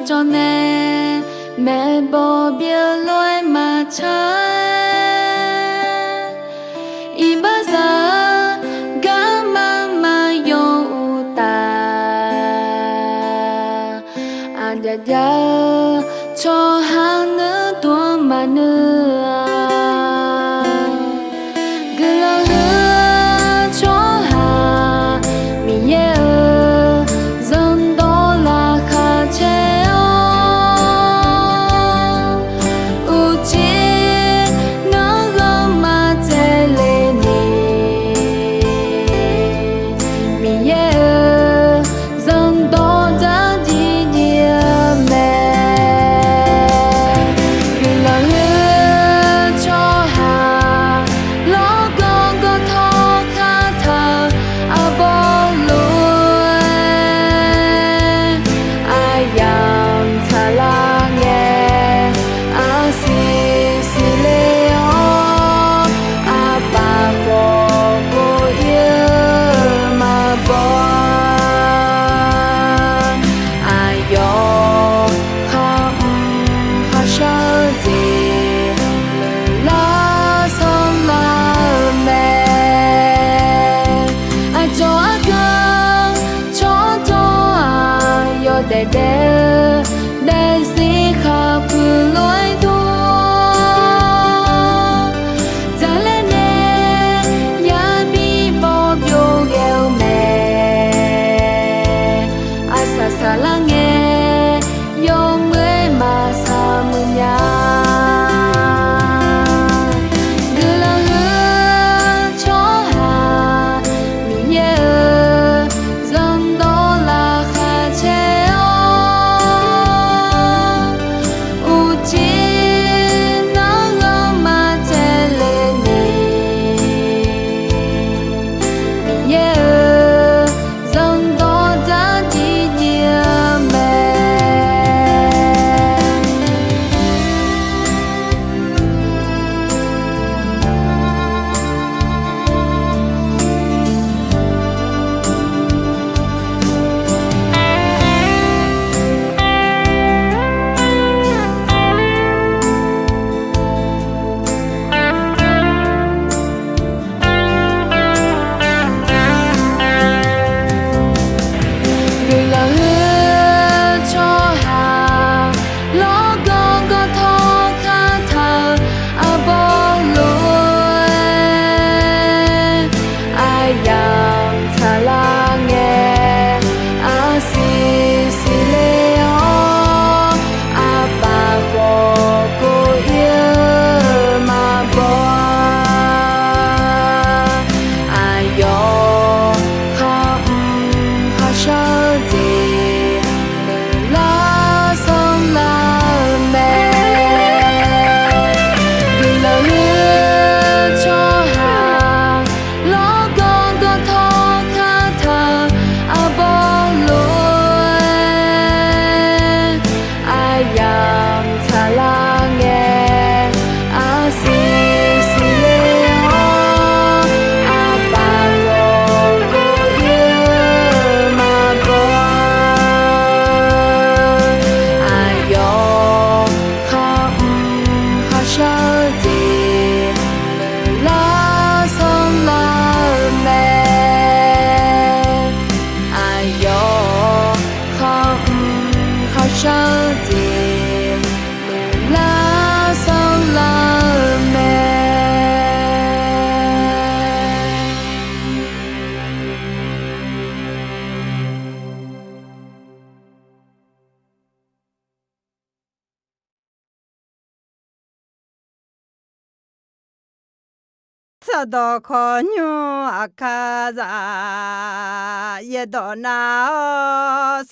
cho nè mẹ bỏ bia lối mà trái y bao giờ gã mang mà yêu ta anh đã cho hàng nữ tua mà nữa cứ lo hứa cho hà mi yêu dân đó là khá treo u chi nó gom mà thế lên mi yêu dân đó đã đi địa mẹ cứ lo hứa cho hà lo con có thọ khá thờ à bỏ lối ai dám thà la nghe à xì leo à bà bỏ cô yêu mà bỏ ai yo khóc khóc sao gì la son la mẹ ai cho con cho yo để gì khắp lối đua ra lên nè ya bi bo bio gel mẹ asa sala nghe yo mới mà sa mu nhà cứ lo hứa cho hà mi yêu dân đó là khá treo u chi nó gom mà thế lên mi yêu dân đó đã đi địa mẹ cứ lo hứa cho hà lo con có thọ khá thờ à bỏ lối ai dám thà la nghe à xì leo à bà bỏ cô yêu mà bỏ ai yo khóc khóc sao gì la son la mẹ cứ lo hứa cho hà lo con có thọ khá thờ à bỏ lối ai dám thà la nghe à xì leo à bà bỏ cô yêu mà bỏ ai yo khóc khóc sao gì la son la mẹ ai yo khóc khóc sao gì la son la mẹ Sado konyo akaza yedona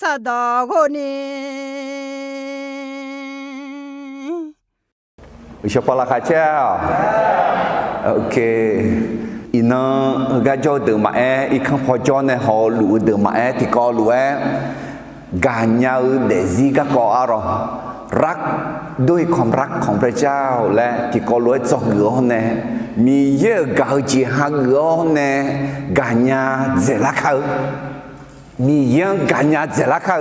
sado goni. Siapa lah kacau? Okey. Ina gajo de mae ikan pojon ne ho lu de mae ti ko lu ganyau de ziga ko aro. รักด้วยความรักของพระเจ้าและที่ก็ล้วนจงเหลือเนี่ยมีเยอะเก่าจีฮักเหลือเนี่ยกาญาเจลักเขามีเยอะกาญาเจลักเขา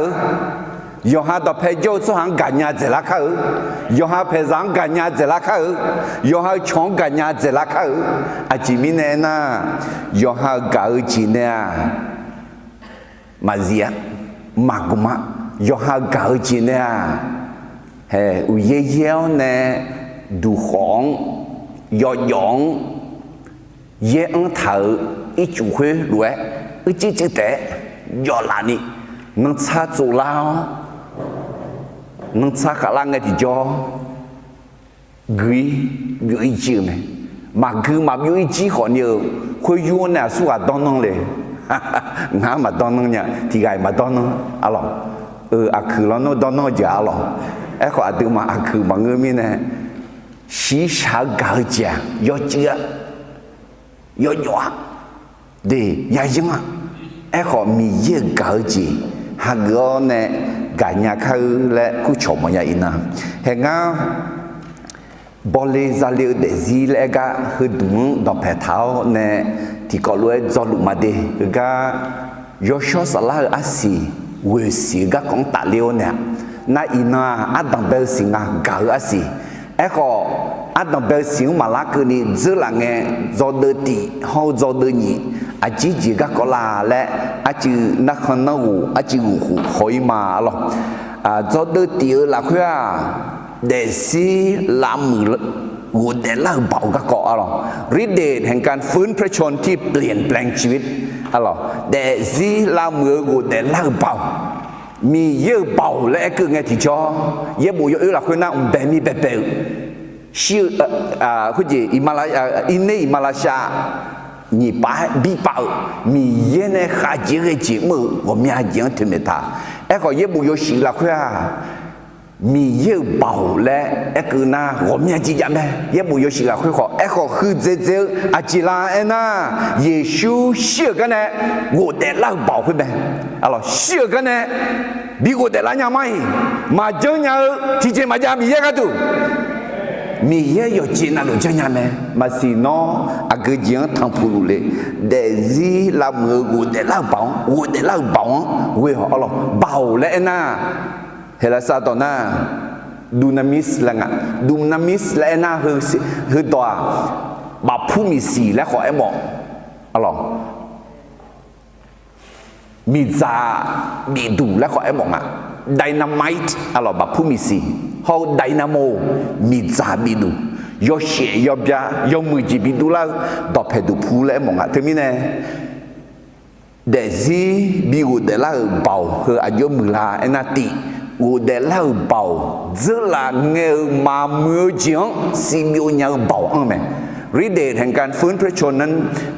yo ha do phe jo so hang ganya zela kha yo ha phe zang ganya zela kha yo ha chong ganya zela kha a chi mi ne na yo ha ga chi ne ma zia ma guma yo ha ga chi ne he u ye ye ne du hong yo yong ye ang thao i chu hui lue i chi chi te yo la ni nang cha zu lao nang cha khả năng ngay thì cho gửi chữ này mà cứ mà gửi chỉ khó nhiều khối vua này suốt cả đón nôngเลยngã mà đón nông nha thì gài mà đón nông alo khử nó đón nông giờ alo ấy khó từ mà khử mà người mình này xí xả gạo chả do chưa do nhỏ để giải chứng à ấy khó mi dễ gạo gì hàng gạo này cả nhà khơi lẽ cứ chồng mà nhà ina hè ngao boleh zalil de zile ga hudung do petao ne ti ko lue zo lu ma de ga yosho sala asi we si ga kong ta leo ne na ina adam bel singa ga asi e ko adam bel sing ma la ke ni zela nge zo de ti ho zo de ni a ji ji ga ko la le a ji na khon na wu a ji wu hoi ma lo a zo de ti la khwa để si làmกูเดล่าเบาก็เกาะอะไรฤทธิ์เดชแห่งการฟื้นพระชนที่เปลี่ยนแปลงชีวิตอะไรแต่สิลามือกูเดล่าเบามีเยอะเบาและคือไงที่จอเยอะบุยเออหลักคนน่าแบบมีแบบแบบชื่อคุณจีอิมาลาอินเนอิมาลาชา你把比包มีเยอะเนี่ยขาเยอะจริงมือผมอยากยังถึงไม่ท่าไอ้ก็เยอะบุยสิหลักคนมีเยอะเบาและไอ้คือน่าผมอยากจีจังเลยเยอะบุยสิหลักคนขอไอ้ก็คือเจอาจิลาเอ็น่าเยซูเชื่อกันเนี่ยกูเดล่าเบาขึ้นไปอะไรเชื่อกันเนี่ยบีกูเดล่ายังไม่มาเจอเนี่ยที่เจมาจะมีเยอะกันดูมีเยอะอยู่จีน่ารู้จังยังไหมมาสิโนอาเกจิงทางพูดเลยเดซีลามือกูเดล่าเบากูเดล่าเบาเว้ยอะไรเบาและเอ็น่าเฮลาซาตอน่าดูนามิสละงะดูนามิสและน่าคือตัวบาผู้มีสีและขอไอ้หมอกอะไรมีซามีดูและขอไอ้หมอกอ่ะไดนาไมต์อะไรบาผู้มีสีเขาไดนาโมมีซามีดูยอเชียยอบยายอมือจีบีดูแล้วดอกเพดูผู้และหมอกอ่ะเทมินเน่เดซีบีกูเดล่าเบาคืออายุมือลาไอ้นาตีกูเดล่าเบาจะละเงามาเมื่อจังสิมีเงาเบาอันไหมฤทธิ์เดชแห่งการฟื้นพระชนนั้น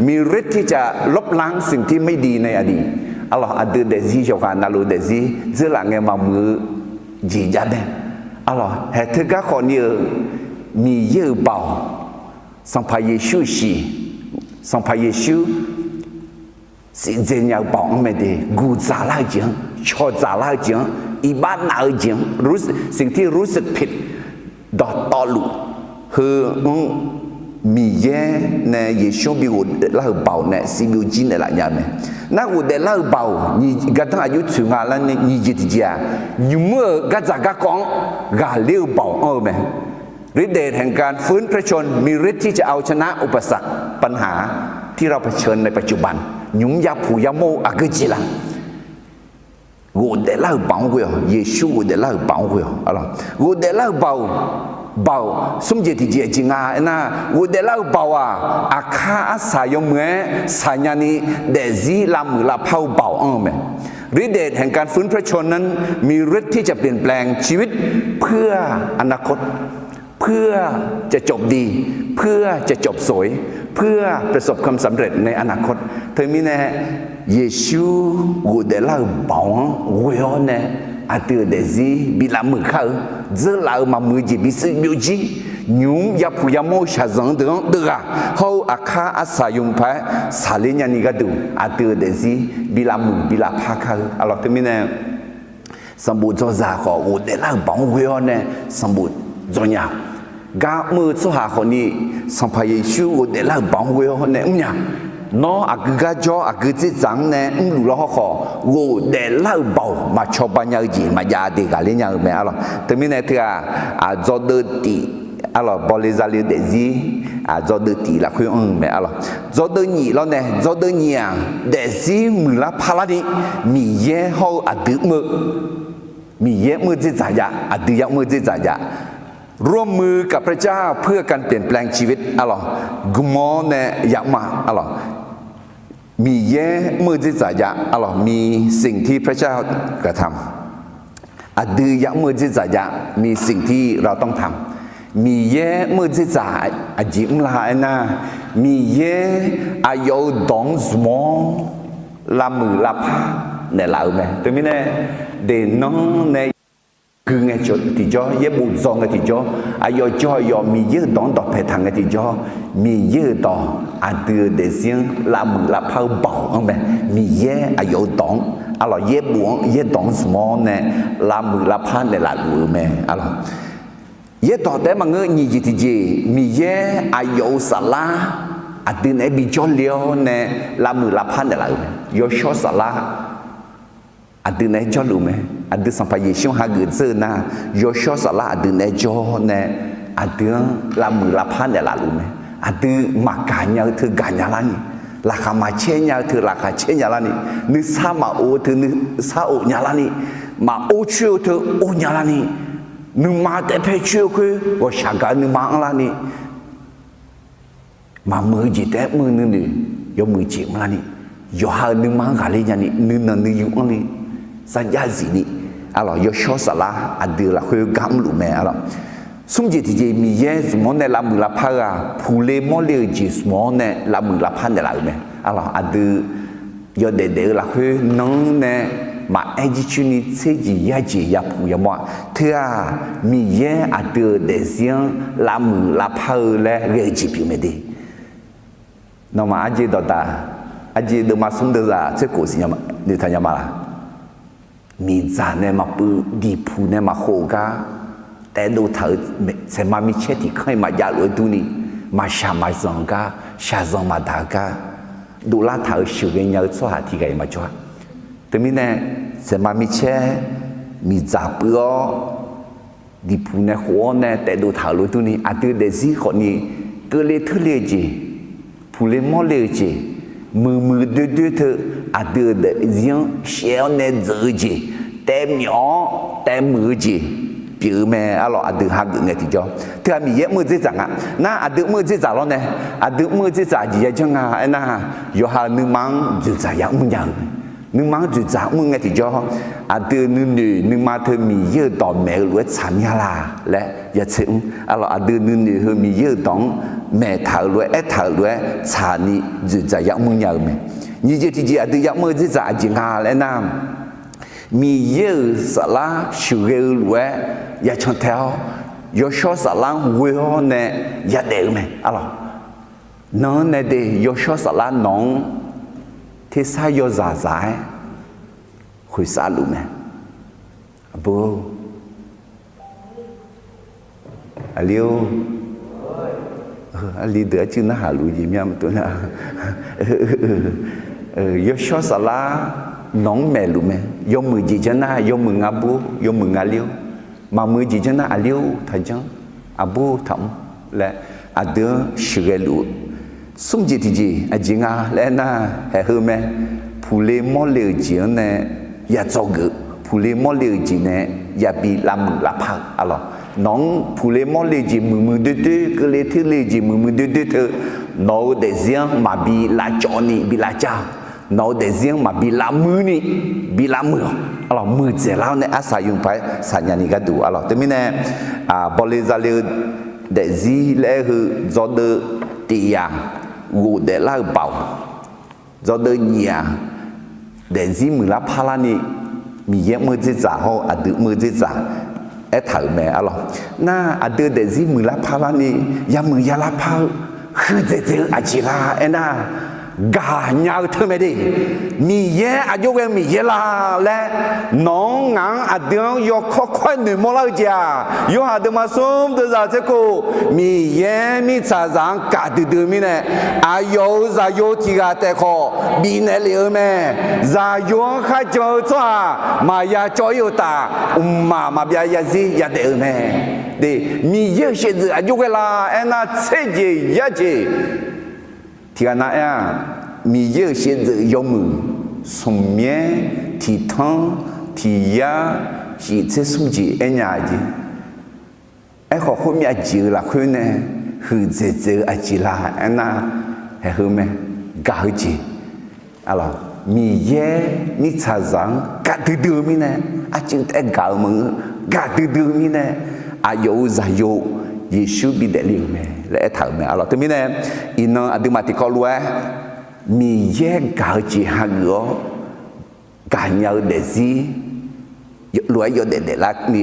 มีฤทธิ์ที่จะลบล้างสิ่งที่ไม่ดีในอดีตอัลลอฮฺอัดเดซีเจ้าการนาลูเดซีจะละเงามาเมื่อจีจัดเดอัลลอฮฺเหตุการณ์คนนี้มีเยอะเบาสัมภาเยซูสีสัมภาเยซูสิ่งเจียงเบาอันไหมเดกูจ่าลาจังชอจ่าลาจังอีบ้านนาจังรู้สิ่งที่รู้สึกผิดดอตอลุคือมีเย่ในเยซูบิวเล่าเบาเนี่ยสิบิวจีนอะไรอย่างเงี้ยนักอุดเล่าเบานี่กระทั่งอายุถึงอะไรนี่จิตใจอยู่เมื่อกระจากกระกองกาเลี้ยวเบาไหมฤทธิ์เดชแห่งการฟื้นพระชนมีฤทธิ์ที่จะเอาชนะอุปสรรคปัญหาที่เราเผชิญในปัจจุบันยุ่งยากผู้ยาโมอากจิลังกูเดล่าเบาเว้ยเยซูกูเดล่าเบาเว้ยอะไรกูเดล่าเบาเบาสมเจติเจจิงานะกูเดล่าเบาอาคาอาศัยเมื่อสายนี้เดซีลามือลาเผาเบาไหมฤทธิ์เดชแห่งการฟื้นพระชนนั้นมีฤทธิ์ที่จะเปลี่ยนแปลงชีวิตเพื่ออนาคตเพื่อจะจบดีเพื่อจะจบสวยเพื่อประสบความสำเร็จในอนาคตเธอมีแน่เยซูกูเดล่าเบาเว้ยเนี่ยอาเตอเดซีบิลามือเขาเจอลามามือจีบิสิบิวจียุ่งยาผู้ยาโมชาจังเดือดเขาอาคาอาศัยยุงไปสาลิญานิกาดูอาเตอเดซีบิลามือบิลาพาเขาอะไรเธอมีแน่สมบูรณ์จอจาขอกูเดล่าเบาเว้ยเนี่ยสมบูรณ์จอยากามือสุหาคนนี้สัมภาระชูกูเดล่าบังเวอเนี่ยเนี่ย nó cái cho cái gì chẳng nè lũ lo họ ngủ để lao bầu mà cho bao nhiêu gì mà gia đình cả lên nhau mẹ alo từ mình này thì do đợt tí alo bỏ lên ra liền để gì do đợt tí là khuyên mẹ alo do đợt nhị lo nè do đợt nhị để gì mình là pha đi mình ye hậu tự mơ mình ye mơ gì giả dạ tự giác mơ gì giả dạร่วมมือกับพระเจ้าเพื่อการเปลี่ยนแปลงชีวิตอะหรอกุมอเนยะมาอะหรอมีแย่มือที่จะยะอะหรอมีสิ่งที่พระเจ้ากระทำอดือยะมือที่จะยะมีสิ่งที่เราต้องทำมีแย่มือที่จะอจิมลาเอนามีแย่อายุดองสมอลามือลาพาเนี่ยเราไหมตัวนี้เนี่ยเดนน้องในคือไงจุดที่จ่อเย็บบุญซองไงที่จ่ออายุจ่อยอมีเยอะดองดอกเพทางไงที่จ่อมีเยอะดอกอาเดือเดเซียงลามือลาเผาเบาเอาไหมมีเยอะอายุดองอะไรเย็บบุญเย็บดองสมอเนี่ยลามือลาพันเนี่ยลาดูไหมอะไรเย็บดอกแต่มันเงี้ยยี่จีที่จีมีเยอะอายุสลาอาเดือเนี่ยบิจ่อเลี้ยวเนี่ยลามือลาพันเนี่ยลาดูไหมยอชอสลาada nak jual lu meh ada sampai Yesus harga zena Yosua salah ada nak jual ne ada lama lapan dah lalu meh ada makannya tu ganyalah ni laka macenya tu laka cenya ni ni sama o tu ni sao nyala ni ma o chu tu o nyala ni ni ma te pe chu ku wo shaga ni ma la ni ma mu ji te mu ni yo mu ji ma ni yo ha ni ma ga le nya ni na ni yu niสัญญาสินี่อะไรยศสละอดีละคุยกำลุแม่อะไรสุ่มจีที่จะมีเยสมองในลำมือละพังผู้เล่มอเลี้ยจีสมองในลำมือละพันในละแม่อะไรอดียอดเด็ดละคุยน้องเนี่ยมาเอจิชุนิเซจิยาจียาผู้ยามัวเธอมีเยอดีเดซิยงลำมือละพังและเรียจีพิมพ์ดีน้องมาอาจีดอตาอาจีเดมาสุ่มเดซ่าเจ้ากูสิยามาเดือดทายามาละมีจานเนี่ยมาปืดีพูเนี่ยมาโขกาแต่ดูเธอเสมามีเช่ที่เคยมายาลวยดูนี่มาชามาซังกาชาซังมาดากาดูลาเธอชิวเงียสวาที่ไกมาจ้าแต่มีเนี่ยเสมามีเช่มีจ่าปือดีพูเนี่ยหัวเนี่ยแต่ดูเธอลวยดูนี่อาทิตย์เดซี่คนนี้ก็เลยทุเรศผู้เล่นมอเลยจีมือดื้อเธออาเดือดเสียงเสียงเนี่ยจืดจีแต่หยอแต่มือจีผิวแม่อะไรอาเดือหักเงี้ยที่จ่อเธอมีเยอะมือจีจังอ่ะน่าอาเดือมือจีจังแล้วเนี่ยอาเดือมือจีจังจีจังอ่ะไอ้น่ะอยู่หาหนึ่งมังจีจังยังมึงยังหนึ่งมังจีจังมึงเงี้ยที่จ่ออาเดือหนึ่งมาเธอมีเยอะต่อแม่รวยฉันยาลาและอย่าเชื่ออะไรอาเดือหนึ่งเธอมีเยอะต่อแม่ถาวรวยถาวรวยชานี่จีจังยังมึงยังไหม你这天天都要么子咋子啊来呢？มีเยอะสละชูเกลวยอย่าชนเท้าอย่าชอบสละหัวเนี่ยอย่าเดือดไหมอะไรน้องเนี่ยเดี๋ยวชอบสละน้องที่สายยาใจคุยสาลุไหมบูอลิวอลิเดือดชื่อน่าหาลุยยิ้มยังตัวน่ะยศสละน้องแม่รู้ไหมยมมือจีจันน่ะยมมืองาบูยมมืองาเลี้ยวมามือจีจันน่ะอาเลี้ยวทันจังอาบูทำและอาเดือชื่อลูสุ่มจีที่จีอาจิงาและน่ะเฮ้ยแม่ผู้เลี้ยมอเลี้ยจีเนี่ยอย่าจอกผู้เลี้ยมอเลี้ยจีเนี่ยอย่าบีลามือลาพักอะไรน้องผู้เลี้ยมอเลี้ยจีมือดื้อก็เลยที่เลี้ยจีมือดื้อเธอน้องเดียงมาบีลาจอนี่บีลาจ้าน้องเดียงมาบีลามือนี่บีลามืออะไรมือเจ้าเราเนี่ยอาศัยอยู่ไปสัญญานี่ก็ดูอะไรแต่ไม่แน่บริษัทเลี้ยเดซี่เลี้ยคือจอดตียางกูเดล่าเบาจอดเนี่ยเดซี่มือละพารานี่มีเยอะมือจีจ่าเขาอดีตมือจีจ่าถ่ายแม่อะไรน่าอดีตเดซี่มือละพารานี่ยามือยาละพาคือเจอาจิลาน่า กาเงาเธอไม่ได้มีเยอายุเวมีเยลาและน้องงานอเดียงยกข้อควายหนึ่งมลจ้ายกหาเดมาส้มเดจ่าเจ้ากูมีเยมีชาจังกาดื้อมีเนี่ยอายุจะอายุที่กาแต่ขอบีเนเลียแม่จะอายุข้าเจ้าจ้ามายาจอยตามาเบียยาซียาเดอแม่เดมีเยเชื่ออายุเวลาเอ็น่าเสียจียาจีที่กันนะมีเยอะเช่นจะยมือสมเมียที่ทั้งที่ยาที่เจ้าสมจีเอ็นยาจีขอคุณมีอาจีละคุณเนี่ยคือเจอาจีละเอ็นน่ะคือไหมกาจีอะไรมีเยมีชาจังกาดื้อมีเนี่ยอาจีแต่กามึงกาดื้อมีเนี่ยอายุจะอายุเยซูบิดเลี้ยงแม่และถามแม่อะไรตัวนี้เนี่ยอินอดีมาติกอลัวมีแยกกาจีฮักโยการยาวเดซีรวยยเด็ดรักมี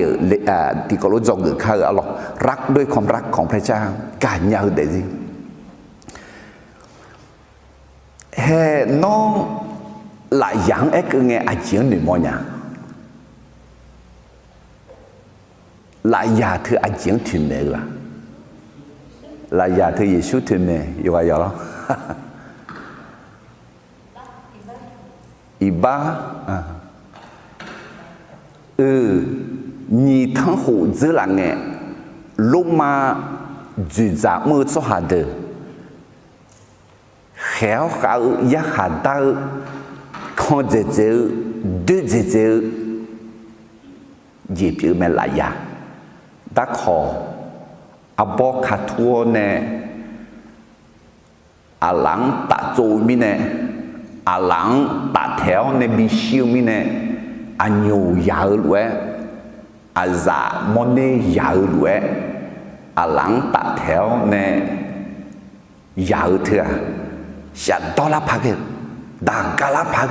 ติกอลจงหรือข้าอะไรรักด้วยความรักของพระเจ้าการยาวเดซีเฮ้น้องหลายอย่างคือไงอาเจียนหนึ่งมั้งเนี่ยหลายอย่างเธออาเจียนถึงไหนล่ะหลายอย่างเธอเยซูถึงไหนอยู่ว่าอย่างไรอีบ้า你ทั้งหู子ละไงลงมาจุดจากมือสหัสเดเหวเขาอยากหาได้คนเจอดูเจอหยิบยืมหลายอย่างดักขออาบอกขัดทัวเนี่ยอาหลังตัดโจมีเนี่ยอาหลังตัดแถวในบิชิวมีเนี่ยอันยูยาวเลยอาจจะมันเนี่ยยาวเลยอาหลังตัดแถวเนี่ยยาวเถอะฉันต้องรับพักดังการรับพัก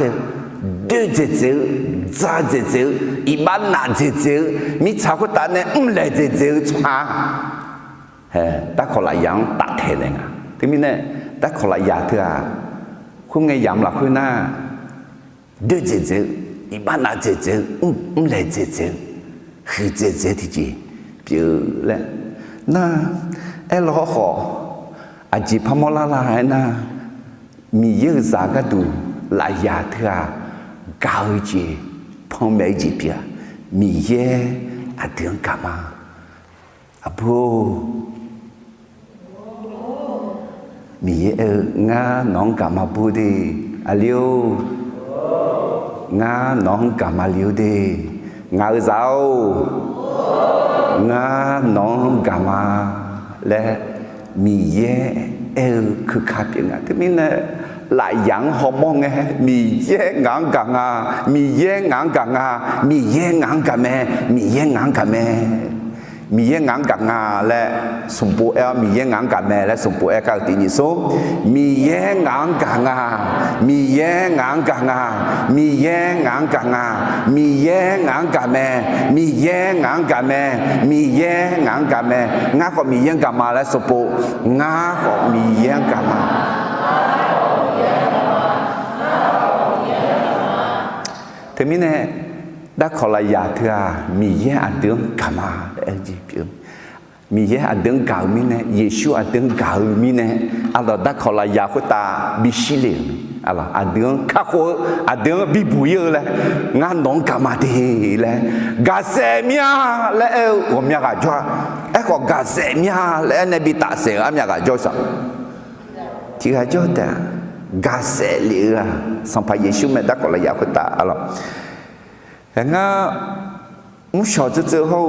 ดูเจอจ้าเจออีบ้านน่าเจอมีชาวคนตาเนี่ยเลยเจอช้าแต่คนละอย่างตัดแถวเนี่ยที่มีเนี่ยแต่คนละอย่างเถอะคุณไงย้ำหลักคุณน่าดูเจออีบ้านน่าเจอเลยเจอคือเจอที่จีเปียเลยน่าเราขออาจีพมลาลายน่ามีเยอะสักดูหลายอย่างเถอะก้าวจีพงไม่จีเปียมีเยอะอาเดือนกามาอาบูมีเยอะงาน้องกามาบูดีอาลิโองาน้องกามาลิโอดีงาเจ้างาน้องกามาและมีเยอะคือขาดยังไงที่มีเนี่ยหลายอย่างหอมองไงมีเย่งางกังามีเย่งางกังามีเย่งางกัแม่มีเย่งางกัแม่มีเย่งางกังาและสมบูรณ์มีเย่งางกัแม่และสมบูรณ์ก็ตีนิโซมีเย่งางกังามีเย่งางกังามีเย่งางกังามีเย่งางกัแม่มีเย่งางกัแม่มีเย่งางกัแม่งาก็มีเย่งกัมาและสมบูรณ์งาก็มีเย่งกัมาเธอมีเนี่ยได้ขอลายาเธอมีเยอะอันเดิมกามาเอจีพิมมีเยอะอันเดิมเก่ามีเนี่ยเยซูอันเดิมเก่ามีเนี่ยอะไรได้ขอลายาคุตาบิชิเลนอะไรอันเดิมข้าโคอันเดิมบิบุยเลยงานน้องกามาดีเลยกาเซมียและผมอยากจะจ่อก็กาเซมียและเนี่ยบิตาเซผมอยากจะจ่อสักที่เขาจ่อแต่กาเซลีอะสัมภาเยซูไม่ได้ก็เลยอยากคุตาอะไรอย่างงั้นมุชอจะเขา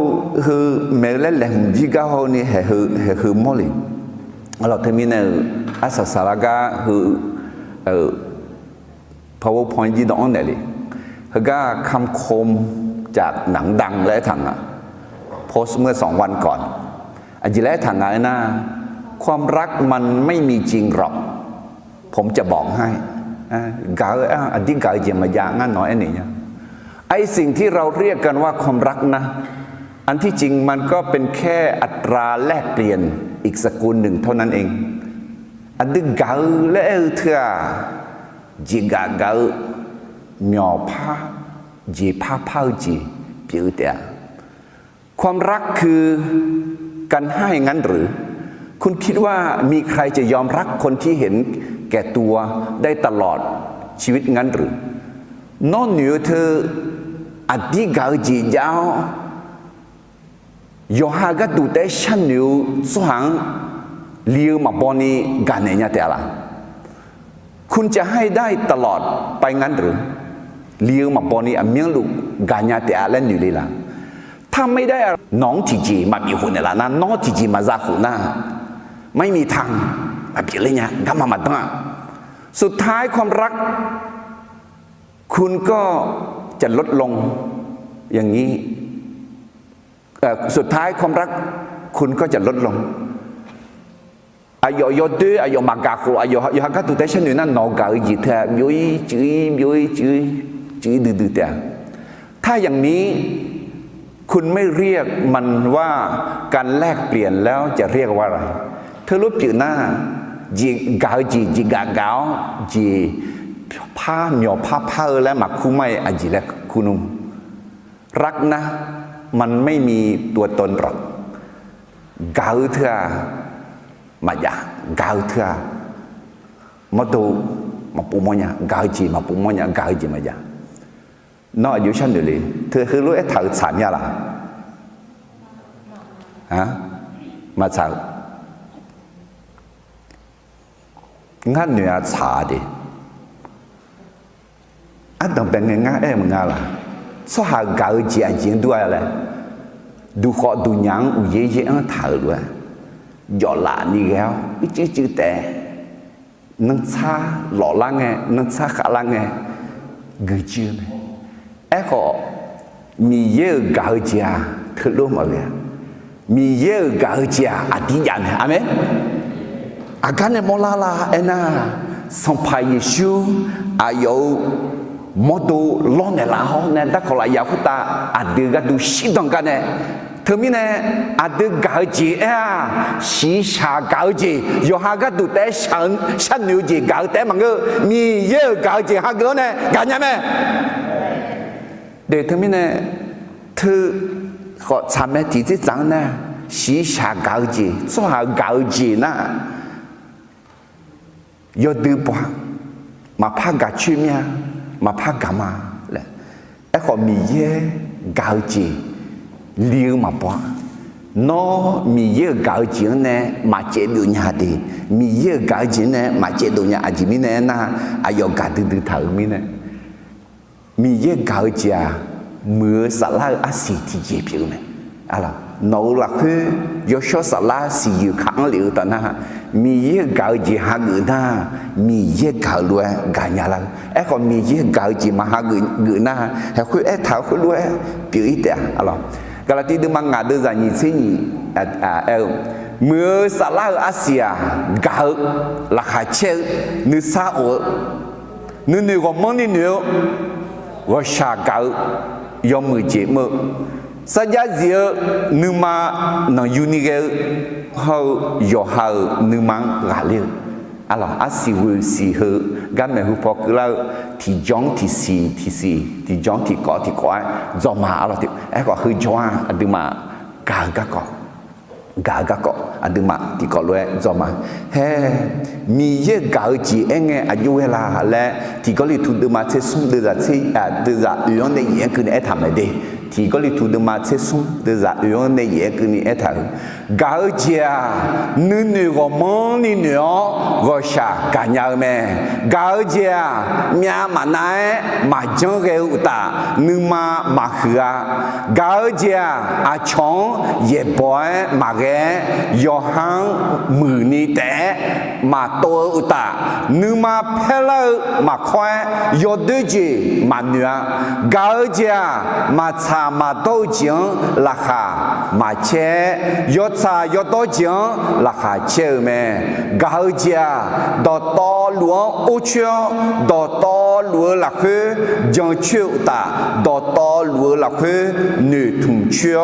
คือเมื่อเล่นจีก้าเขานี่คือมอลิเราทำมินอาสาสารกาคือPowerPoint ยี่ดองเนี่ยเลยคือก็คำคมจากหนังดังและถังอ่ะโพสเมื่อ2 วันก่อนอันจีและถังอะไรนะความรักมันไม่มีจริงหรอกผมจะบอกให้กาอันที่กาเจียมายางั้นน้อยอันนี้เนี่ยไอสิ่งที่เราเรียกกันว่าความรักนะอันที่จริงมันก็เป็นแค่อัตราแลกเปลี่ยนอีกสกุลหนึ่งเท่านั้นเอง อันดึกเกาเล่เถื่อจีกาเกาเหมียวผ้าจีผ้าเผาจีผิวเดียความรักคือการให้งั้นหรือคุณคิดว่ามีใครจะยอมรักคนที่เห็นแก่ตัวได้ตลอดชีวิตงั้นหรือนอนเหนือเธออดีเกาจีเจ้ายอหาก็ดูแต่ฉันอยู่สว่างเลี้ยวมาบอนี่กันเนี่ยแต่ละคุณจะให้ได้ตลอดไปงั้นหรือเลี้ยวมาบอนี่เมียงลูกกันเนี่ยแต่ละนี่เลยล่ะถ้าไม่ได้น้องจีจีมาบีหุ่นเนี่ยละนะน้องจีจีมาซาหุ่นนะไม่มีทางมาบีเลยเนี่ยก็มาตั้งสุดท้ายความรักคุณก็จะลดลงอย่างนี้สุดท้ายความรักคุณก็จะลดลงอายอยดื้ออายมากาโคอายอยฮักก็ตัวแต่ฉันอยู่นั่นนอกาอีเถอะย้อยจื้อดื้อแต่ถ้าอย่างนี้คุณไม่เรียกมันว่าการแลกเปลี่ยนแล้วจะเรียกว่าอะไรเธอรู้จื่อหน้าจีกาจีกาเกาจีผ้าเหนียวผ้าแล้วมาคู่ไม่อจีและคุณนุ่มรักนะมันไม่มีตัวตนหรอกเกาเถอะมาอย่าเกาเถอะมาดูมาปูมเนี่ยเกาจีมาปูมเนี่ยเกาจีมาอย่านอกอยู่ชั้นเดียวเลยเธอคือรู้ไอ้ถ่ายสามยาละฮะมาถ่ายงั้นเนี่ยฉาดิอันต้องเป็นงั้นมึงอะไรสหายเกาจีอันจริงด้วยอะไรดูขอดูยังอุยเยอะถ่ายด้วยยอดละนี่แล้วจื้อแต่นั่งชาหล่อลังไงนั่งชาขาลังไงเกยจื้อไหมไอ้ก็มีเยอะเกาจีเธอรู้ไหมเนี่ยมีเยอะเกาจีอดีตเนี่ยอ่ะไหมอาการเนี่ยมลาลาเอ็น่าสัมภายิชูอายุมดูล้อเนี่ยละห้องเนี่ยแต่คนละยาคุตาอดีตก็ดูชิดงกันเนี่ยเธอมีเนี่ยอดีตเกาจีสีชาเกาจีอยู่หาก็ดูแต่ฉันอยู่จีเกาแต่มันก็มีเยอะเกาจีหาก็เนี่ยกันยังไหมเดี๋ยวเธอมีเนี่ยเธอขอทำให้ที่จะจังเนี่ยสีชาเกาจีสหายเกาจีนะยอดดื้อปะมาพักกับชื่อเมียมาพักกับมาเลยไอ้คนมีเยอะเกาจีเลี้ยวมาปะน้อมีเยอะเกาจีเนี่ยมาเจดุญาดีมีเยอะเกาจีเนี่ยมาเจดุญาอาจิมิเนี่ยนะอายกาดื้อๆถ่ายมิเนี่ยมีเยอะเกาจีเมื่อสลายอาศัยที่เจ็บผิวเนี่ยอะไรน้องลักคือยศสลายสิอยู่ข้างเหลียวตอนนั้นมีเยอะเกาจีหาเงินนะมีเยอะเกาล้วนกันยาละไอ้คนมีเยอะเกาจีมาหาเงินนะให้คุยไอ้ท้าวคุยล้วนเปลี่ยนอีกแต่อะไรกาลที่ดูมังงะดูจานี่สิ่งเมื่อสลายอาเซียเการาคาเช่นึกซาโอนึกว่ามันนี่เนื้อว่าชาเกายอมมือเจ็บมือสัญญาเสียนึกมาหนังยูนิเกลเขาอยู่เขานึกมังกาเลี้ยอะไรอาศิวสิเหกันแม่หูพอกเราที่จ้องที่จ้องที่ก่อจอมาอะไรที่ไอ้ก็คือจ้าอันดึงมากากะก็อันดึงมาที่ก่อเลยจอมาเฮ้มีเยอะกาจีเองอายุเวลาและที่ก็เลยถูกดึงมาเชื่อสุ่มดึงจากที่ดึงจากย้อนในยังคือไอ้ทำไม่ได้ที่ก็เลยถูกดึงมาเชื่อสุ่มดึงจากย้อนในยังคือไอ้ทำกาจีนึกว่ามันนี่เนาะว่าชากันยังไงกาจีเมียมันไหนมาจังเกอุตานึกมาเหือกาจีอาชงเย็บอยมาเกยอหังมือนี่แต่มาตัวอุตานึกมาเพลมาควายยอดจีมาเนื้อกาจีมาชามาโตจิงราคามาเชยอดชายอดโตจิงราคาเชื่อไหมกาจีดอตอหลวงอุเชียวดอตอหลวงหลักคือ giang chiu ta đỏ to lúa là khơi nữ thùng chiu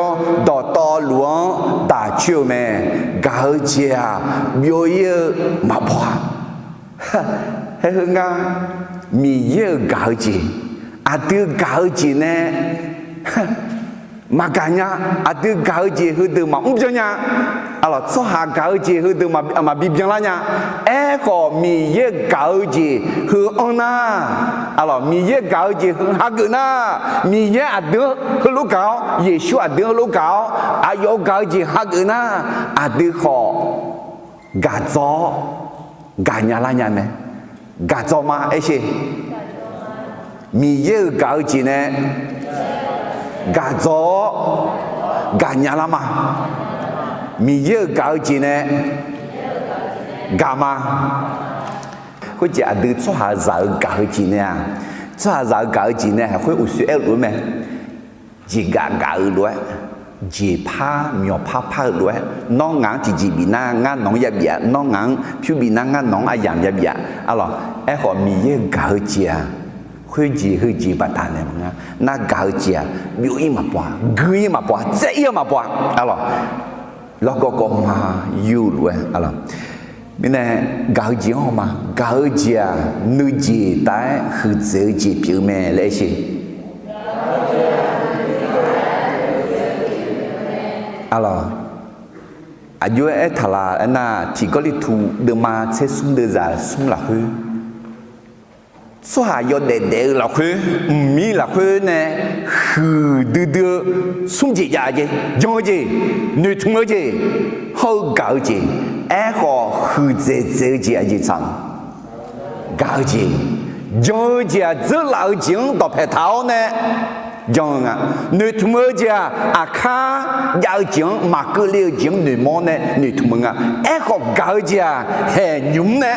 đỏ to lúa ta chiu mẹ gạo chia biểu yêu mà bỏ hay hơn nga mi yêu gạo gì à từ gạo gì nè makanya ada gaji hudu ma umjanya alors soha gaji hudu ma bibianlanya ko mi ye gaji hu ona alors mi ye gaji hu haguna mi ye ada hu lu gao yesu ada lu gao ayo gaji haguna ada ko gazo ganyalanya me gazo ma ese mi ye gaji ne gà gió gà nhà lắm mà mi dơ gà gì nè gà mà có chỉ là được cho hà giờ gà gì nè cho hà giờ gà gì nè có u suy luôn mẹ chỉ gà luôn chỉ pa miêu pa luôn nó ngang chỉ bị na ngang nong ya bia nó ngang phiêu bị na ngang nong ai yang ya bia alors họ mi dơ gà gì à hơi gì bà ta này mà na gạo gì à biểu ý mà bỏ gửi mà bỏ dễ mà bỏ alors lo có mà yêu luôn alors bên này gạo gì không mà gạo gì à nuôi gì tại hư dễ gì biểu mẹ lấy gì alors à yêu ấy thà là anh na chỉ có đi thu đưa mà sẽ xuống đưa ra xuống là hư số hà yo để là khơi mi là khơi nè hư đưa sung gì gì do gì nuôi thùng ở gì hậu gạo gì họ hư dễ gì gì chẳng gạo gì do gì rất là chuyện đọc hệ thảo nè do à nuôi thùng ở gì à khá gạo chuyện mà cứ liều chuyện nuôi món nè nuôi thùng à họ gạo gì hệ nhúng nè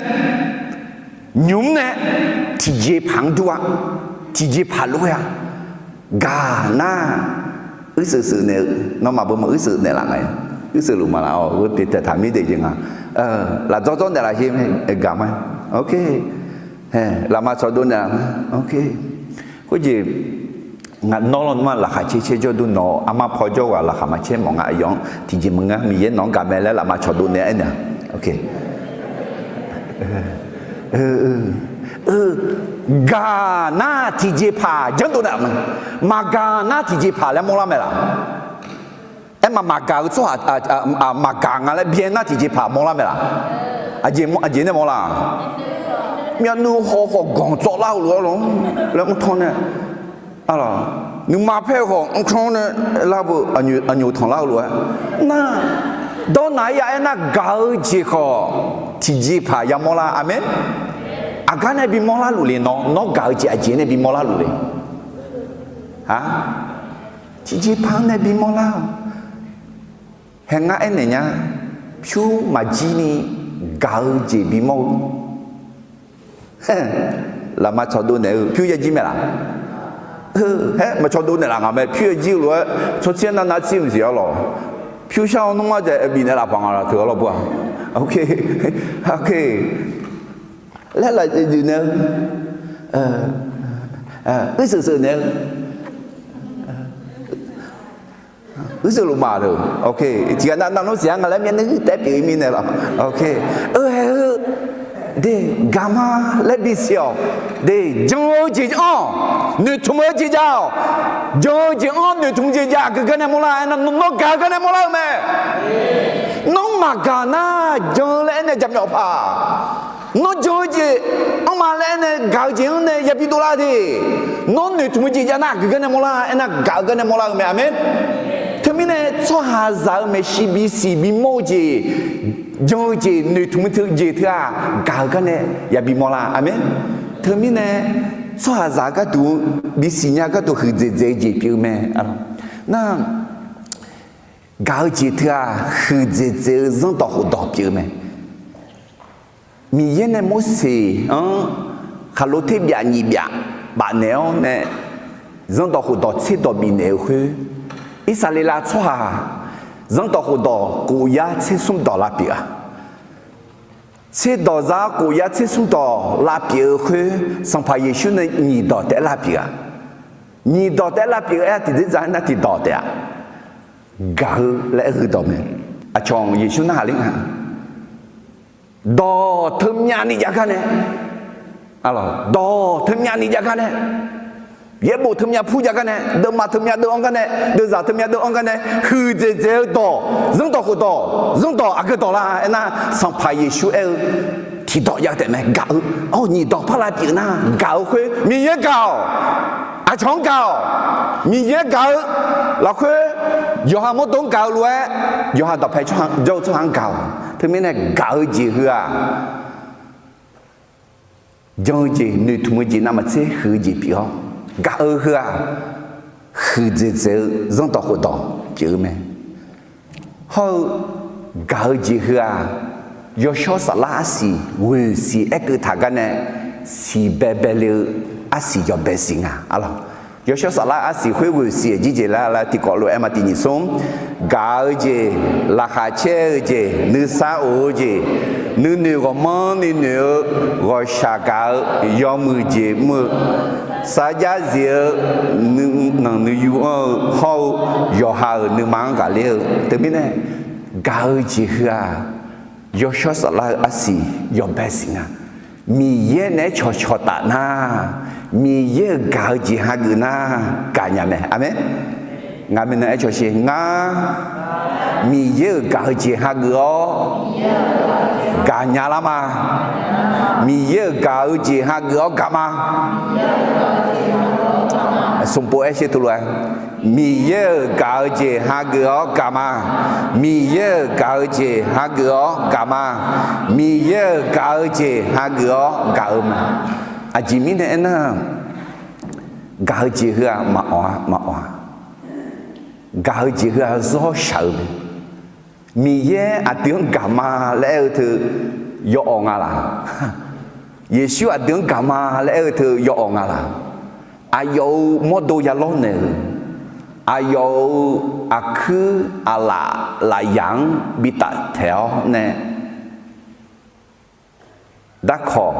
nhúng nè thì dễ phẳng đua thì dễ phá lối à gà na ứ sự này nó mà bữa mà ứ sự này là ngày ứ sự lúc mà nào thì thảm mỹ để chừng à là do này là gì gà mà ok là mà cho đun nè ok có gì ngàn nó mà là khai chế cho đun nó ama phò cho là khai mà chế mong ai giống thì chỉ mừng á mi nó gà mẹ là mà cho đun nè nè ok gà na thì dễ phá chẳng đâu nè mà gà na thì dễ phá là mua làm gì là em mà gà cái số mà gà là biến na thì dễ phá mua làm gì là dễ này mua là miễn nu họ gồng cho lao luôn là một thằng này alors nu mà phải họ ông thằng này là bộ anh nhiều thằng lao luôn na đó này ya na gà chỉ họ thì dễ phá ya mua là amen akan này bị mua là lule nó gạo chỉ anh này bị mua là lule hả chỉ phang này bị mua là hàng ngã này nhá chú mà chỉ ni gạo chỉ bị mua là mà cho đồ này phiêu gì mẹ là mà cho đồ này là ngắm mẹ phiêu gì luôn cho tiền là chỉ không gì rồi phiêu sao nó mà để bị này là bằng là thừa rồi bữa ok lẽ là gì nữa cái sự nữa cái sự lùm mà được ok chỉ cần nó sáng là lấy miếng cái tép bị này là ok để gamma lấy đi xíu để cho chị người thùng ở chị sao cho chị người thùng chị già cái này mua lại nó cả cái này mua lại mẹ nó mà cả na cho lẽ này chậm nhọc à nó cho chị ông mà lẽ này gạo chuyện này nhập đi đô la thì nó người thùng chị già na cái này mua lại na gạo cái này mua lại mẹ amen thế mình này cho hà giáo mẹ CBC bị mua chị cho chị người thùng thứ gì thứ à gạo cái này nhập đi mua lại amen thế mình này cho hà giáo cái tụ bị sinh nhá cái tụ hư dễ biểu mẹ na gạo chị thứ à hư dễ dân tộc hồ đỏ biểu mẹ mi yên này mua gì khá lô thế bia nhị bia bạn nèo nè dân tộc hồ đỏ chết đỏ bị nèo hơi Israel cho hà dân tộc hồ đỏ cố ya chết xuống đỏ là bia chế đỏ giá của giá chế xuống đỏ là biểu khơi sang phải Giêsu này nhị đỏ té là biểu nhị đỏ té là biểu ấy thì giá nó thì đỏ té gạo lẽ hư đỏ mình chọn Giêsu nó linh hả đỏ thơm nhà đi giá cái này đỏ thơm nhà đi giá cái này ye bộ thơm nhà phu giá cái này đỡ mà thơm nhà đỡ ông cái này đỡ giả thơm nhà đỡ ông cái này hư dễ đỏ giống đỏ cái đỏ là na sang phải Giêsu ấy thì đỏ giá thế này gạo nhị đỏ phải là biểu na gạo khơi mình ye gạo chọn gạo mình ye gạo là khơi giờ hàng một đống gạo luôn giờ hàng tập phải cho hàng gạo thế mình này gạo gì hư giờ gì người thùng gì nằm ở chế hư gì biểu gạo hư dễ giống tao hồ tao chữ mẹ họ gạo gì hư giờ số sả lá xì quỳ xì cái thằng cái này xì bé bé liu xì cho bé xì alo giờ số sả lá xì quỳ xì gì là thì có lối em mà thì nhỉ sống gạo gì là khá chế gì nữ sa ô gì nữ có món nữ gọi sa gạo do mưa gì mưa sa giá gì nữ yêu hậu do hà nữ mang cả liu từ bên này gạo gì hả giờ số sả lá xì do bé xì mi ye này cho ta na mi ye gạo gì ha gư na cả nhà mẹ amen ngài mình nói cho chị ngà mi ye gạo gì ha gư cả nhà lắm mà mi ye gạo gì ha gư cả mà sung bộ ấy tu luôn mi ye gạo gì ha gư cả mà mi ye gạo gì ha gư cả mà mi ye gạo gì ha gư cả mà chỉ mình này na gạo gì hả mà gạo gì hả do sợ mi ye tiếng cả mà lẽ từ yo nga là Giêsu tiếng cả mà lẽ từ yo nga là ayo modo ya lo ne ayo aku là yang bị tạt theo nè đã khó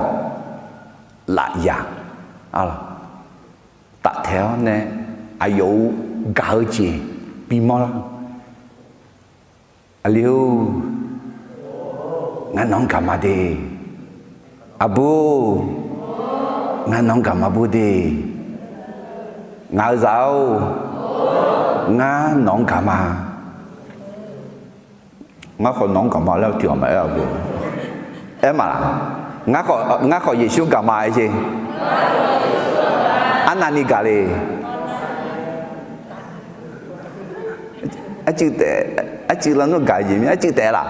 là yang tạt theo nè ayo gạo gì bị mò aliu nganong kamade abu nganong kamabu de ngao giáo nga nong kama nga khó nong kama lao tiểu mà abu em mà nga khó Giêsu kama ấy chứ anani gale chữ là nó gài gì chữ té là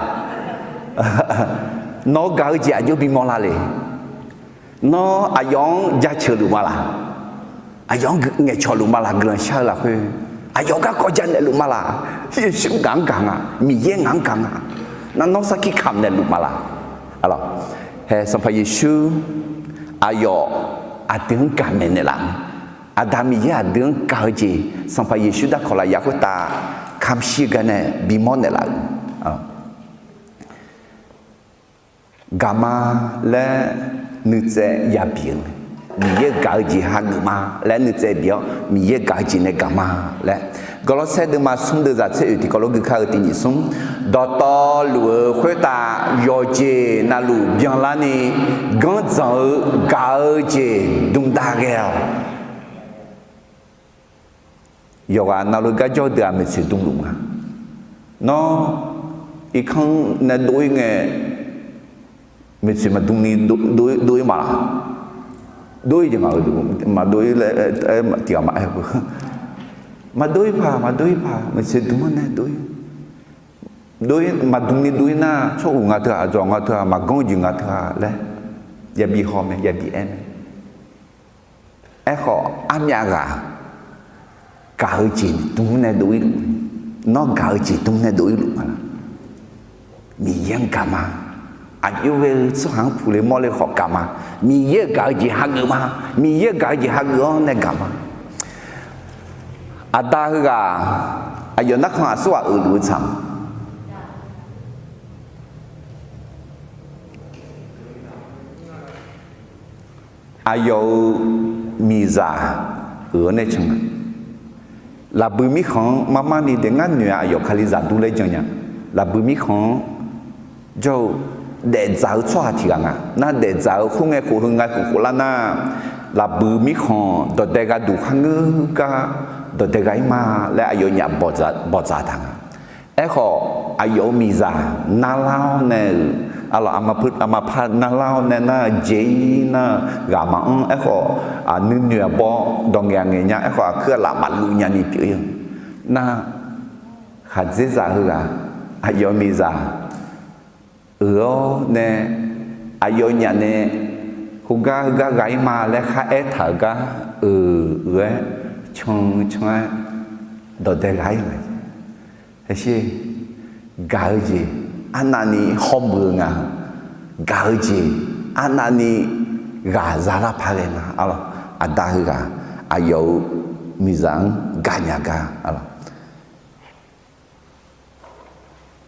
nó gài gì ayo bị mò la lì nó ayong giá chờ luôn mà là ayong nghe cho luôn mà là gần sao là hơi ayong các con dân này luôn mà là Giêsu ngang mi ye ngang nó sẽ khi khám này luôn mà là alo he sampai Giêsu ayo tiếng cảm này là ada mi ye tiếng cao gì sampai Giêsu đã gọi là Yakuta khám sĩ cái này bị mòn này là gamma là nữ trẻ gia biển mi ye gạo gì hàng mà là nữ trẻ biểu mi ye gạo gì này gamma là kalau saya dengar sum de zat saya kalau gak tinggi sum data lu khuyta yoje na lu bien la ni gan zao gạo gì dung đa gạo yoga na lu ga cho de ame se dung lu nó ít không na đối nghe mình sẽ mà dung ni đối mà đối gì mà đối là mà tiểu mà mà đối pa mình sẽ đúng này đối mà dung ni đối na cho ngã thà cho ngã thà mà con gì ngã thà đấy giờ bị họ mình giờ bị em họ ăn nhà gà gạo chỉ đúng này đối nó gạo chỉ đúng này đối luôn mà mi yang cả mà anh yêu về số hàng phụ nữ mua lên họ cả mà mi ye gạo chỉ hàng mà mi ye gạo chỉ hàng này cả mà ada gà ayo nak hang aswa ulu cham ayo miza ở nơi chẳng là bữa mi khong mama đi đến ngăn nhựa ayo khali za du lấy chẳng nhá là bữa mi khong cho để giáo cho thì ngà na để giáo không nghe cụ hưng ngay cụ là na là bữa mi khong đồ để cái đủ khang ngư cả đồ để cái mà lại ayo nhà bỏ ra thằng ấy họ ayo miza na lao nè alo amaput na lao nè na jay na gamang ấy họ nương nhựa bỏ đồng nhà người nhà ấy họ cứ làm mặt lu nhà đi tiêu na hạt dễ dàng hơn ayo miza nè ayo nhà nè hùng ga gái mà lại khai thở ga chung đồ để gái này thế chứ gái gì anani hombu nga gái gì anani gà ra la phá lên alo ada ga ayo mizang ganya ga alo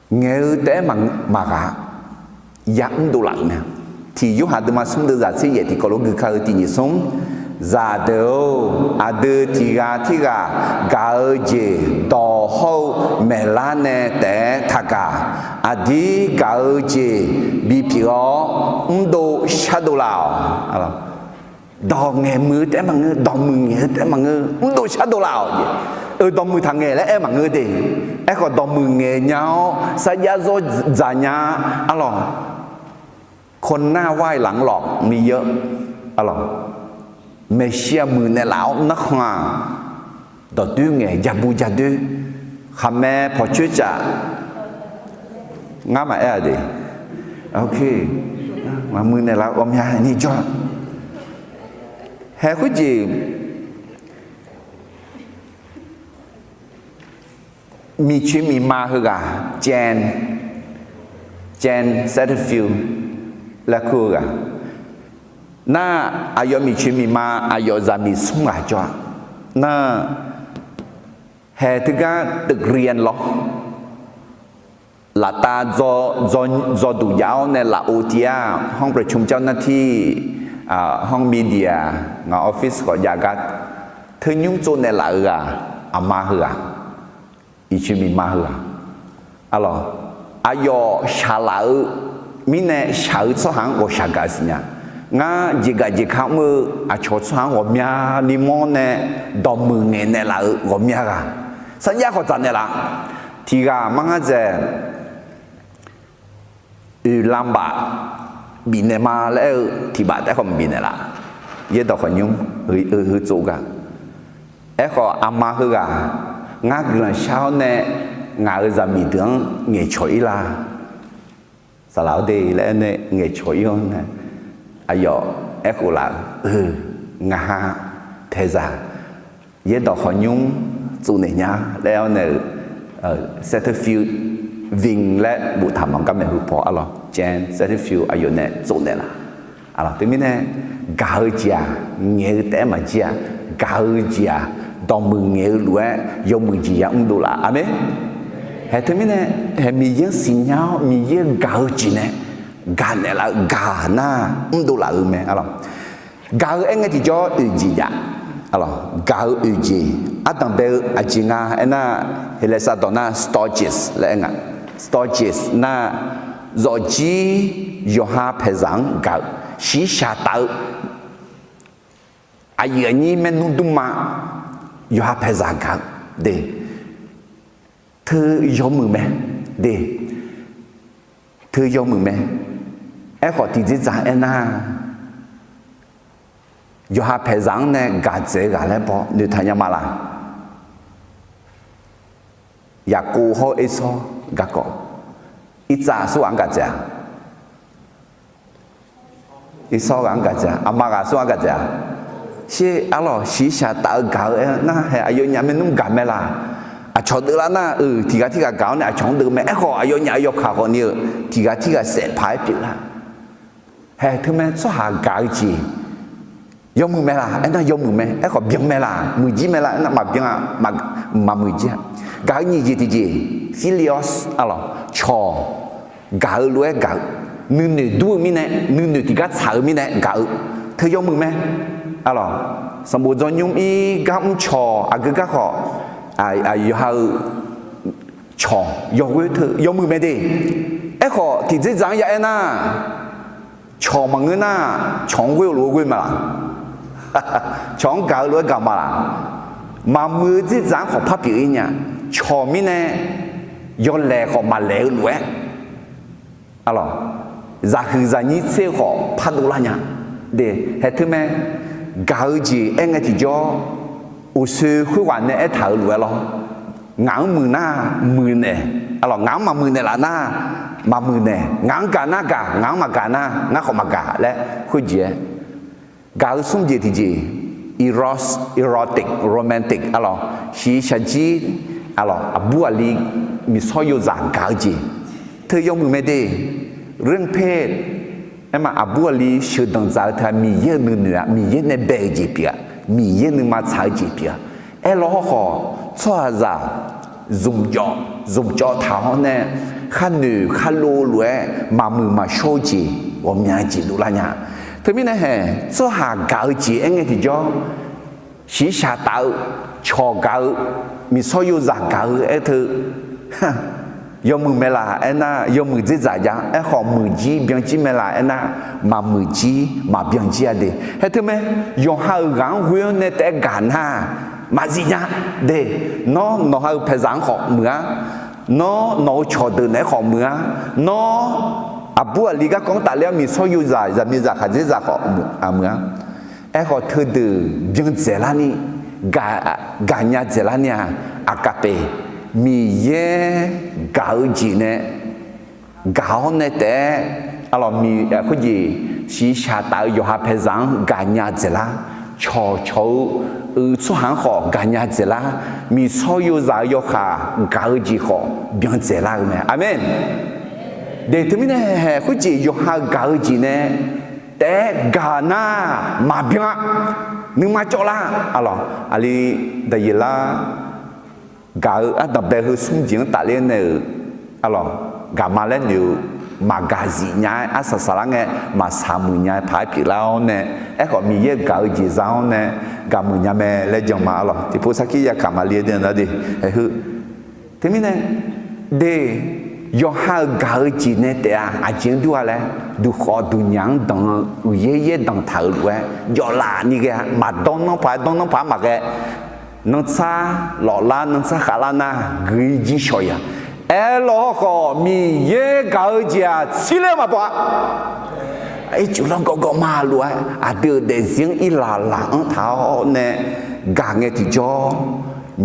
nghe té mà gà yang đồ lạnh nè thì yếu hạt mà sống được giả sử vậy thì có lúc người khai thì nhị sống giả đều ade thì gà gà gì đỏ hậu mẹ la nè té thaka adi gà gì bị phiền đồ sát đồ lao đỏ nghe mưa té mà ngơ đỏ mưa nghe té mà ngơ đồ sát đồ lao đỏ mưa thằng nghe lại em mà ngơ đi em còn đỏ mưa nghe nhau sai giá do giả nhà alo คนหน้าไหว้หลังหลอกมีเยอะอะไรเมเชียมือในเหลานักงาต่อดื้อไงอย่าบูอย่าดื้อคำแม่พอช่วยจะง่ายมาดิโอเคมามือในเหลาอมยานี่จ้าแห่คุจีมีชื่อมีมาคือกะเจนเซตฟิลlà cô à na ayo mi chimi ma ayo zami sunga cho na hè thứ ga tự riêng lo là ta do đủ giáo nên là OTA ห้องประชุมเจ้าหน้าที่ห้องมีเดียงานออฟฟิศของยากัดเธอยุ่งโจนในหลักอามาเหรออีชิมิมาเหรออะไรอายอชาลามิเนชาวสหางโอชากาสิเนี่ยงาจิกาจิข้ามือชาวสหางโอมียนิมอนเนดอมมือเงินเนี่ยละโอมียกะสัญญาเขาจันเนี่ยละที่กามังจะลำบากบินมาแล้วที่บ้านแต่เขาไม่บินละเยอะดอกขยุ้งจูกะเขาอามาคือกะงาเกินเช้าเนี่ยงาจะมีเรื่องเงี้ยช่วยละสลาวดีแล้วเนี่ยเงี้ยช่วยย้อนนะอายอกูละงาเทซาเยอะดอกขยุ้งจูเนี่ยแล้วเนี่ยเซตฟิลวิ่งและบุธรรมมันก็ไม่รู้พออะไรเจนเซตฟิลอายุเนี่ยจูเนี่ยละอะไรที่มีเนี่ยกาเจียเงี้ยแต่มาเจียกาเจียดอมมือเงี้ยล้วนยมมือเจียดูละอ่ะไหมเฮ้ยที่มีเนี่ยเฮ้ยมีเยอะสิ่งเนี้ยมีเยอะกาจีเนี่ยกาเนี่ยละกาหน้าดูละไหมอะไรกาเอ็งที่จ่อจีอ่ะอะไรกาจีอาตังเบลอาจีงาเอ็น่ะเฮเลสาตอน่าสตอจิสแล้วเอ็งอ่ะสตอจิสน่ะรอจียอฮาเพซังกาชีชาตาอายุนี้มันนุ่มดุมายอฮาเพซังกาเดเธอยอมมือไหมเดเธอยอมมือไหมไอ้ขอที่จะจ่ายเอ็น่ะยอฮาเพซังเนี่ยกาเจกาแล้วพอดูทายามาละอยากกูเขาไอ้ซอกะกออีจ่าสู้อังกาเจอีซออังกาเจอามากาสู้อังกาเจเช่อะไรชีชาตากาเอ้น่าเฮ้อายุเนี่ยมันนุ่มกาเมล่ะชอบดูแล้วนะที่กากาเนี่ยชอบดูแม่ไอ้ขออายุเนี่ยอายุขาคนนี้ที่กเสพพายปิดละเฮ้ถึงแม้สู้หากาจียอมมือแม่ละไอ้น่ายอมมือแม่ไอ้ขอเบี้ยแม่ละมือจีแม่ละน่ะมาเบี้ยมามือจีกานี่จีฟิลิออสอะไรชอกาล้วนกานึ่งดูมีเนี่ยนึ่งที่กาสาวมีเนี่ยกา เธอยกมือไหมอะไรสมบูรณ์จนยุ่มอีกัมชออากึกก็ขอยาชอยกเว้เธอยกมือไม่ได้ไอ้ขอที่จะจังยังไงนะชอมังเงินนะชองเว้รู้เว้มาละชองเก่ารู้กันมาละมามือที่จังของพับปีเนี่ยชอมิเนี่ยยอแหลของมาแหลรู้เว้อะไรจะคือจะนี่เสียของพัดดูละเนี่ยเดี๋ยวเหตุไหมเก่าจีเอ็งไอ้ที่จ่ออุสือคุยวันเนี่ยไอ้เท่ารู้หรอหงังมือหน้ามือเนี่ยอะไรหงังมามือเนี่ยละหน้ามามือเนี่ยหงังกันหน้ากะหงังมากะหน้าหงังของมากะและคุยเจี๋ยเก่าสุ่มเจี๋ยที่จีerotic romantic อะไรชีชาจีอะไรบัวลีมีซอยอยู่จากเก่าจีเธอยกมือไม่ได้เรื่องเพศไอ้มาบัวลีชื่อดังจากเธอมีเยอะนึงเนี่ยมีเยอะในเบจีเปียมีเยอะนึงมาใช้จีเปียไอ้ล้อขอชัวร์จะzoomจ่อเท้าเนี่ยขันหนึ่งขันโลล้วนมามือมาโชว์จี我们讲จีดูละเนี่ย特别呢係做下搞จีเอง嘅ที่จ่อสีชาเตาชอเก่ามี所有雜搞ไอ้เธอยกมือไม่ละไอ้น่ะยกมือจีจ่ายไอ้ขอมือจีเบียงจีไม่ละไอ้น่ะมามือจีมาเบียงจีอะเดไอ้เธอไหมยกหาหางหัวเนี่ยแต่กันฮะมาจีเนี่ยเดน้องหาเพศสังของเมืองน้องชอเดินในของเมืองน้องบัวลีก็講大了มี所有在มี在還是在ของเมืองไอ้ขอเธอเดือเบียงเจลานี่กาญญาเจลาเนี่ยอากาเปมีเย่เก่าจีเนี่ยเก่าเนี่ยแต่เรามีคุณยี่สีชาตาอยู่หาเพซังกาญญาเจลาชอ出行好กาญญาเจลามี所有在อยู่หาเก่าจี好เบียงเจลาไหมอาเมนเดี๋ยวที่นี่คุณยี่อยู่หาเก่าจีเนี่ยแต่กาหน้ามาเบียงนึกมาจ่อละอะไรได้ยินละกาอันดับเดียวสุ่มจิงตัดเลี้ยงเนี่ยกามาเล่นอยู่มากาจีเนี่ยอาศัยสลังเนี่ยมาสามุญเนี่ยพายปีแล้วเนี่ยก็มีเยอะกาจีเจ้าเนี่ยกามุญเนี่ยแม่เล่นจังมาที่พูดสักทีอยากกามาเลี้ยงเนี่ยนะดิคือที่นี่เนี่ยเดี๋ยอหากาจีเนี่ยแต่อาจจะดูอะไรดูขอดูยังดังเย่ดังเท่าไหร่ยอลานี่แกมาดองน้องผามาแกน้องซาหล่อล้านน้องซาขาลานากุยจีชอยเอลอก็มีเย่กาจีอ่ะสิเลมาปะไอ้จุลังก็มาล้วนอาเดือดเสียงอีหลาหลังเท้าเนี่ยกางเงที่จอ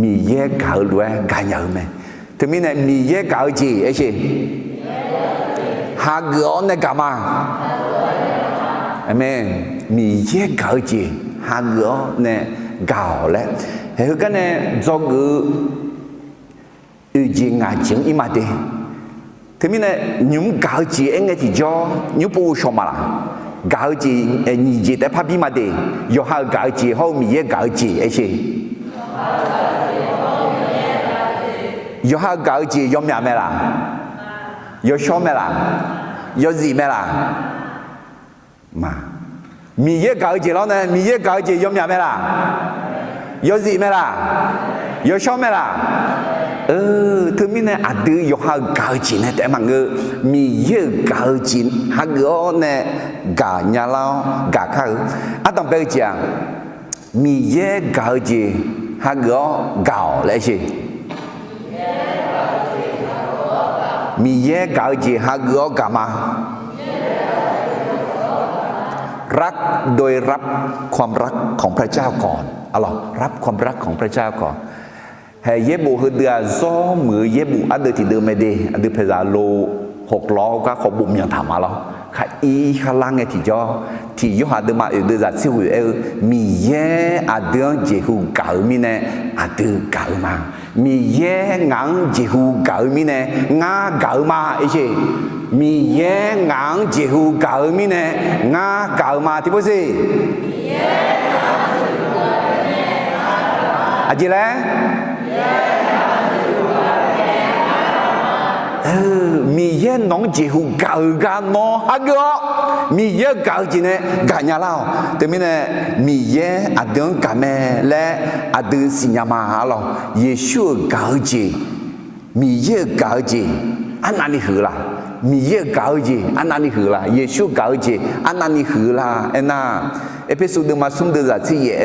มีเย่กาล้วนกางยังไหมถึงมีเนี่ยมีเย่กาจีไอ้สิหาเกอเนี่ยกามาไอ้แม่มีเย่กาจีหาเกอเนี่ยกาแล้วเฮ้ยกันเนี่ยจอกูจีงาจิงอีมาเดที่มีเนี่ยยุ่งกาจีเองไงที่จอยุ่งปูชมาละกาจีนี่จีแต่พับบีมาเดยอหากาจีเขามีเย่กาจีไอ้สิยอหากาจียอมยาไม่ละยอชอไม่ละยอจีไม่ละมามีเย่กาจีแล้วเนี่ยมีเย่กาจียอมยาไม่ละยอจีไม่ละยอชอไม่ละถึงมีเนี่ยอาดือยอหากาจีเนี่ยแต่มันก็มีเย่กาจีหากเนี่ยกาญาเรากาข้าอาต้องไปจังมีเย่กาจีหากกาเลยสิมีเย่กาจีหากกามารักโดยรับความรักของพระเจ้าก่อนรับความรักของพระเจ้าก่อนเฮ้ยเยบุคือเดือซ้อมือเยบุอันเดือที่เดิมไม่ดีอันเดือเพลาโล6 ล้อก็ขบุ่มยังทำมาแล้วข้าอีข้าล่างไงที่จ่อที่ยอหาเดือมาเดือจัดสิวมีเย่อันเดือเจหูเก่ามีเนี่ยอันเดือเก่ามามีเย่งังเจหูเก่ามีเนี่ยงาเก่ามาไอ้เช่มีเย่งังเจหูเก่ามีเนี่ยงาเก่ามาที่พูดสิอาจีแล้วมี mi ye nong ji hu ga no ha go mi ye ga ji ne ga nya lao te mi ne mi ye adun ga me le adun si nya ma lo Yeshua ga ji mi ye ga ji anani hu la mi ye ga ji anani hu la Yeshua ga ji anani hu la ena episode ma sum de za ti ye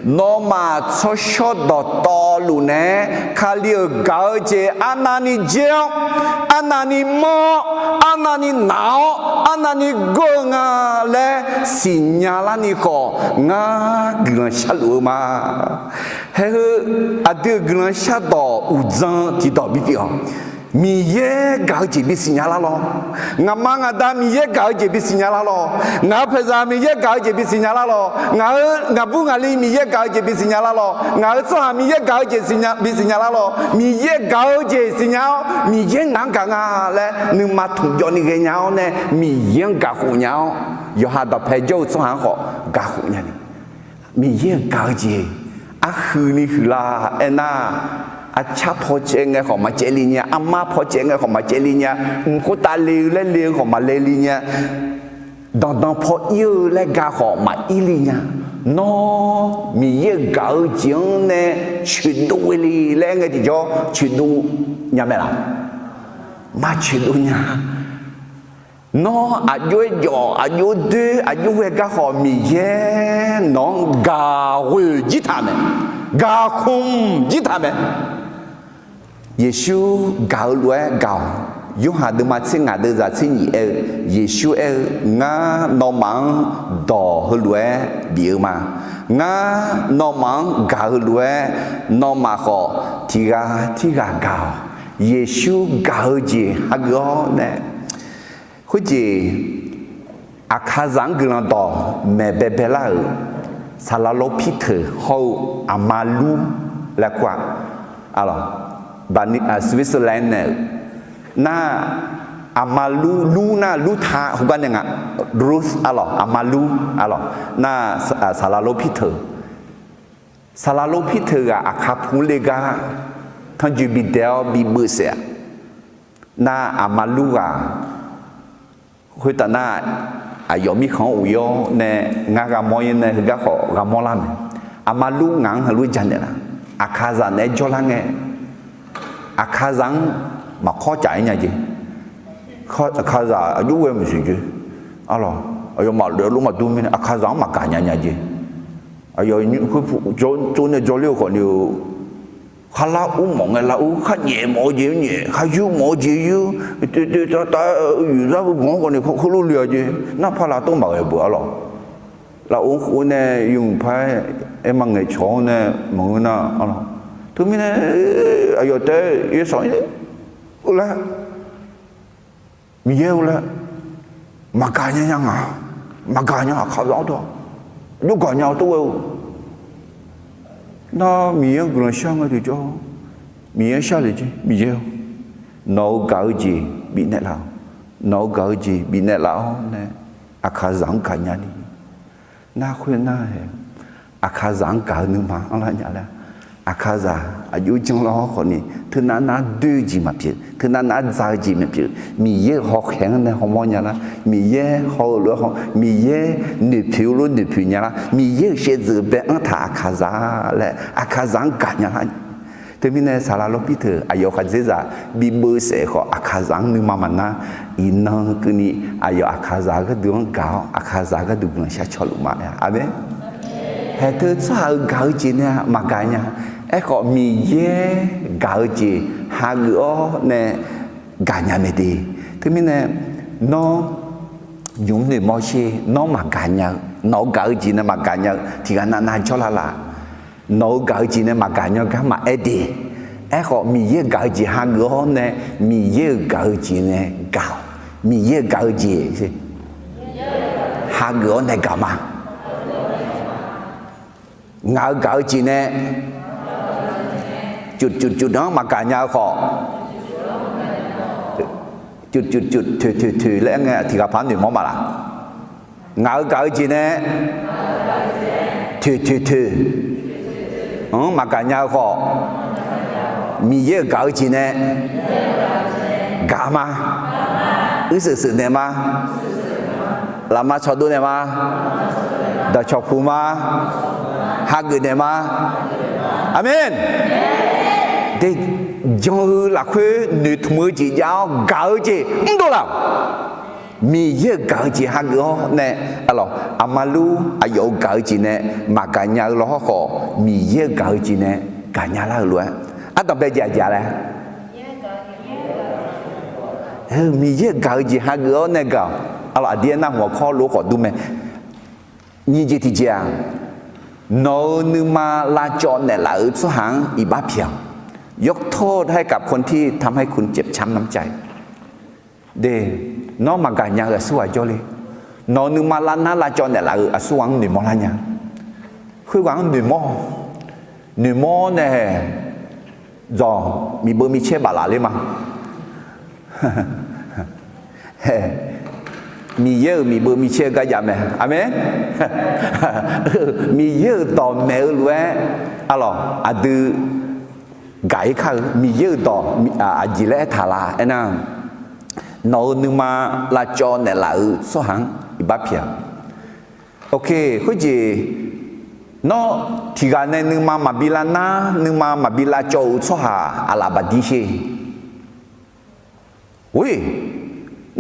no ma cho sho do to lu ne kha liu ga ji anani jiao anani mo anani nao anani go nga le sinya la ni ko nga glan sha lu ma he adu glan sha do u zan ti do bi ti mi ye ga ji bi sinya la lo nga ma nga da mi ye ga ji bi sinya la lo nga phe za mi ye ga ji bi sinya la lo nga bu nga li mi ye ga ji bi sinya la lo nga so ha mi ye ga ji bi sinya la lo mi ye ga ji sinya mi ye ngang ga nga le nu ma thu jo ni ge nyao ne mi ye ga hu nyao yo ha da phe jo so han ho ga hu nya ni mi ye ga ji a hu ni hu la ena a cha pho che nge ho ma che li nya a ma pho che nge ho ma che li nya ko ta le ho ma le li nya dans pho yu le ga ho ma i li nya no mi ye ga jing ne chu du li le nge di jo chu du nya me la ma chu du nya no a yo de a yo we ga ho mi ye no ga hu ji ta me ga khum ji ta me Yeshua gạo lúa gạo, yêu hà đứa mà xin ngài đưa ra xin nhị Yeshua ngã nó mang đỏ hơn lúa biểu mà ngã nó mang gạo lúa nó mà họ thì gà gạo Yeshua gạo gì hả gõ nè, cái gì à khá rằng cái nó đỏ mẹ bé là salalo Peter hậu amalu là quoi alors Switzerland na amalu luna luta bukan yang Ruth amalu na salalo Peter akapu lega kan Jupiter bibuse na amalu hoi ta na ayomi khong uyo ne ngaga moy ne ga kho gamolan amalu ngang halu janela akaza ne jolange akazang mà khó chạy nha chị akaza ayu we mu siju alo ayo ma le lu ma du min akazang ma ka nya chị ayo ni ku jo ne jo liu ko liu khala u mo nge la u kha nhẹ mo ji nhẹ kha yu mo ji yu ta yu ra bu mo ko ni ko lu liu ji na pha la to ma e bu alo la u ne yung phai em mang nge cho ne mo na alo tôi mới nói ayo te ye soi ula mi ye ula makanya yang makanya khao rõ to lúc gọi nhau tôi nó mi ye gửi sang thì cho mi ye sao chứ mi ye nó gạo gì bị nẹt lão nó gạo gì bị nẹt lão nè akazang cả nhà đi na khuyên na akazang cả nữa mà ông lại nhả ra akaza ayu jing lo ho ni thna na du ji ma pi thna na za ji ma pi mi ye ho khen ne ho mo nya la mi ye ho lo ho mi ye ni piu lo ni piu nya la mi ye she zi be an ta akaza le akazang ka nya la te mi ne sala lo pi the ayo kha ze za bi bu se ho akazang ni ma ma na inang ku ni ayo akaza ga du ga akaza ga du na sha cholu ma ya amen he tu sa ga ji ne ma ga nya eko mi ye gạo gì ha gõ nè gà nhà mẹ đi thế mình nè nó dùng để mua xe nó mà gà nhà nó gạo gì nè mà gà nhà thì anh anh cho là nó gạo gì nè mà gà nhà cái mà đi eko mi ye gạo gì ha gõ nè mi ye gạo gì nè gạo mi ye gạo gì ha gõ nè gạo mà ngạo gạo gì nè chút đó mà cả nhà họ chút thử lẽ nghe thì gặp phán thì món mà là ngạo gạo gì nè thử mà cả nhà họ mi ye gạo gì nè gà mà sự này mà làm mà cho tôi này mà đã cho phụ mà hai người này mà amen để cho là khuê nữ mới chỉ giáo gạo chỉ không đâu nào mi ye gạo chỉ hai người nè alo amalu ayo gạo chỉ nè mà cả nhà lo họ mi ye gạo chỉ nè cả nhà là luôn à tao bây giờ giờ này mi ye gạo chỉ hai người nè gạo alo dia naหัวข้อรู้ขอดูไหมนี่จีที่จ้าโนนึมาลาจอเนี่ยหลายสุหังอีบ้าเพียงยกโทษให้กับคนที่ทำให้คุณเจ็บช้ำน้ำใจเดน้องมากันยังสวยจเลยน้องนึมาลานาลาจอเนี่ยหลายสวังหนึ่งมอลาเนี่ยคือหวังหนึ่งมอเนี่ยจอมีเบอร์มีเช่บาลาเลยมั้งมีเยอะมีเบอร์มีเชื่อก็ยังไงอเมนมีเยอะต่อแมวล้วนอะไรอะดูไก่ข้าวมีเยอะต่ออะจีเล่ทาราเอ็นะโน้นึมาลาจอเนี่ยหลายสหังอีบ้าเพียโอเคคุณจีโน้ที่การเนี่ยนึมาบิลานานึมาบิลาโจสหาอาลาบดีเชอุ้ย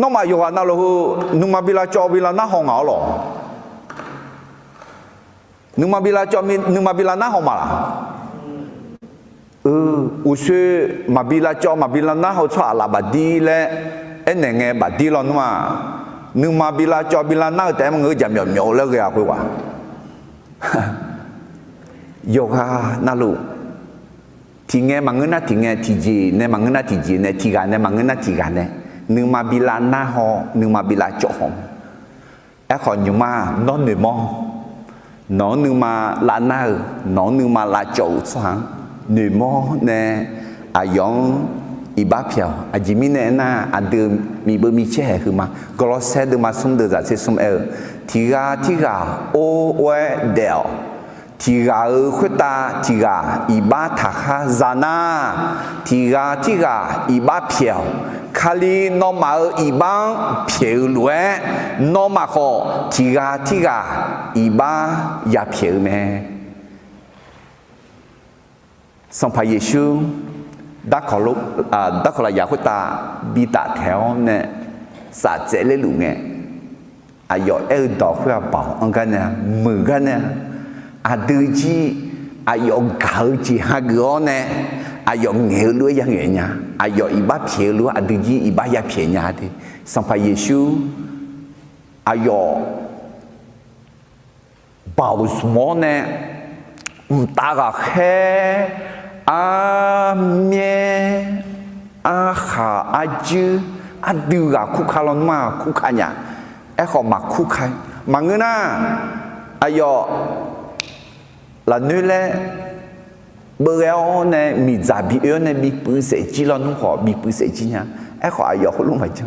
น้องมาอยู่กันนั่นเลยนึกมาบิลาจอบิลาหน้าห้องเอาหรอนึกมาบิลาจอนึกมาบิลาหน้าห้องมาล่ะอุษมาบิลาจอมาบิลาหน้าห้องชอบอะไรบัดดีเลยเอ็นยังไงบัดดีล่ะนึกมาบิลาจอบิลาหน้าแต่มันเงยจะเหมียวเหมียวเลยก็คุยว่าโยคะนั่นลูกที่ไงมันเงินน่ะที่ไงที่จีเนี่ยมันเงินน่ะที่จีเนี่ยที่กันเนี่ยมันเงินน่ะที่กันเนี่ยนึกมาบิลาหน้าหอนึกมาบิลาจอหอมไอ้คนอยู่มาน้องหนึ่งมองน้องนึกมาลาหน้าน้องนึกมาลาโจสว่างหนึ่งมองเนี่ยอายองอีบ้าเพียวอาจิมิเนี่ยน่าอันเดิมมีเบอร์มีเช่คือมากรอเซเดมาสมเดอร์จะสมทีกาโอเวเดลทีกาขุตาทีกาอีบ้าทักฮาซานาทีกาอีบ้าเพียวคาลีนอมาอีบังเพียวล้วนนอมาขอทีกาอีบ้ายาเพียวแม่สัมภาเยซูดักขอลุดักขอลายาคุตาบีตาแถวเนี่ยสาเจเลลุงเนี่ยอายอดอกเพื่อเป่าอันกันเนี่ยมือกันเนี่ยอาดูจีอายอเกาจีฮักก้อนเนี่ยอายอเงี้ยล้วนยังเงี้ยเนี่ยอายออีบ้าเพียวล้วนอดูจีอีบ้ายาเพียวเนี่ยที่สัมภาเยซูอายอเป่าสมองเนี่ยตากาแค่อาเมียอาขาอาจูอาดูกาคุคาลอนมาคุคาเนี่ยไอ้ขอมาคุคายมังเงินะอายอละนู่นแหละเบอร์เอลเนี่ยมีจ่าบีเอลเนี่ยมีปืนเสจีลนุ่งขอมีปืนเสจีเนี่ยไอ้ขออายอเขาลงไปจัง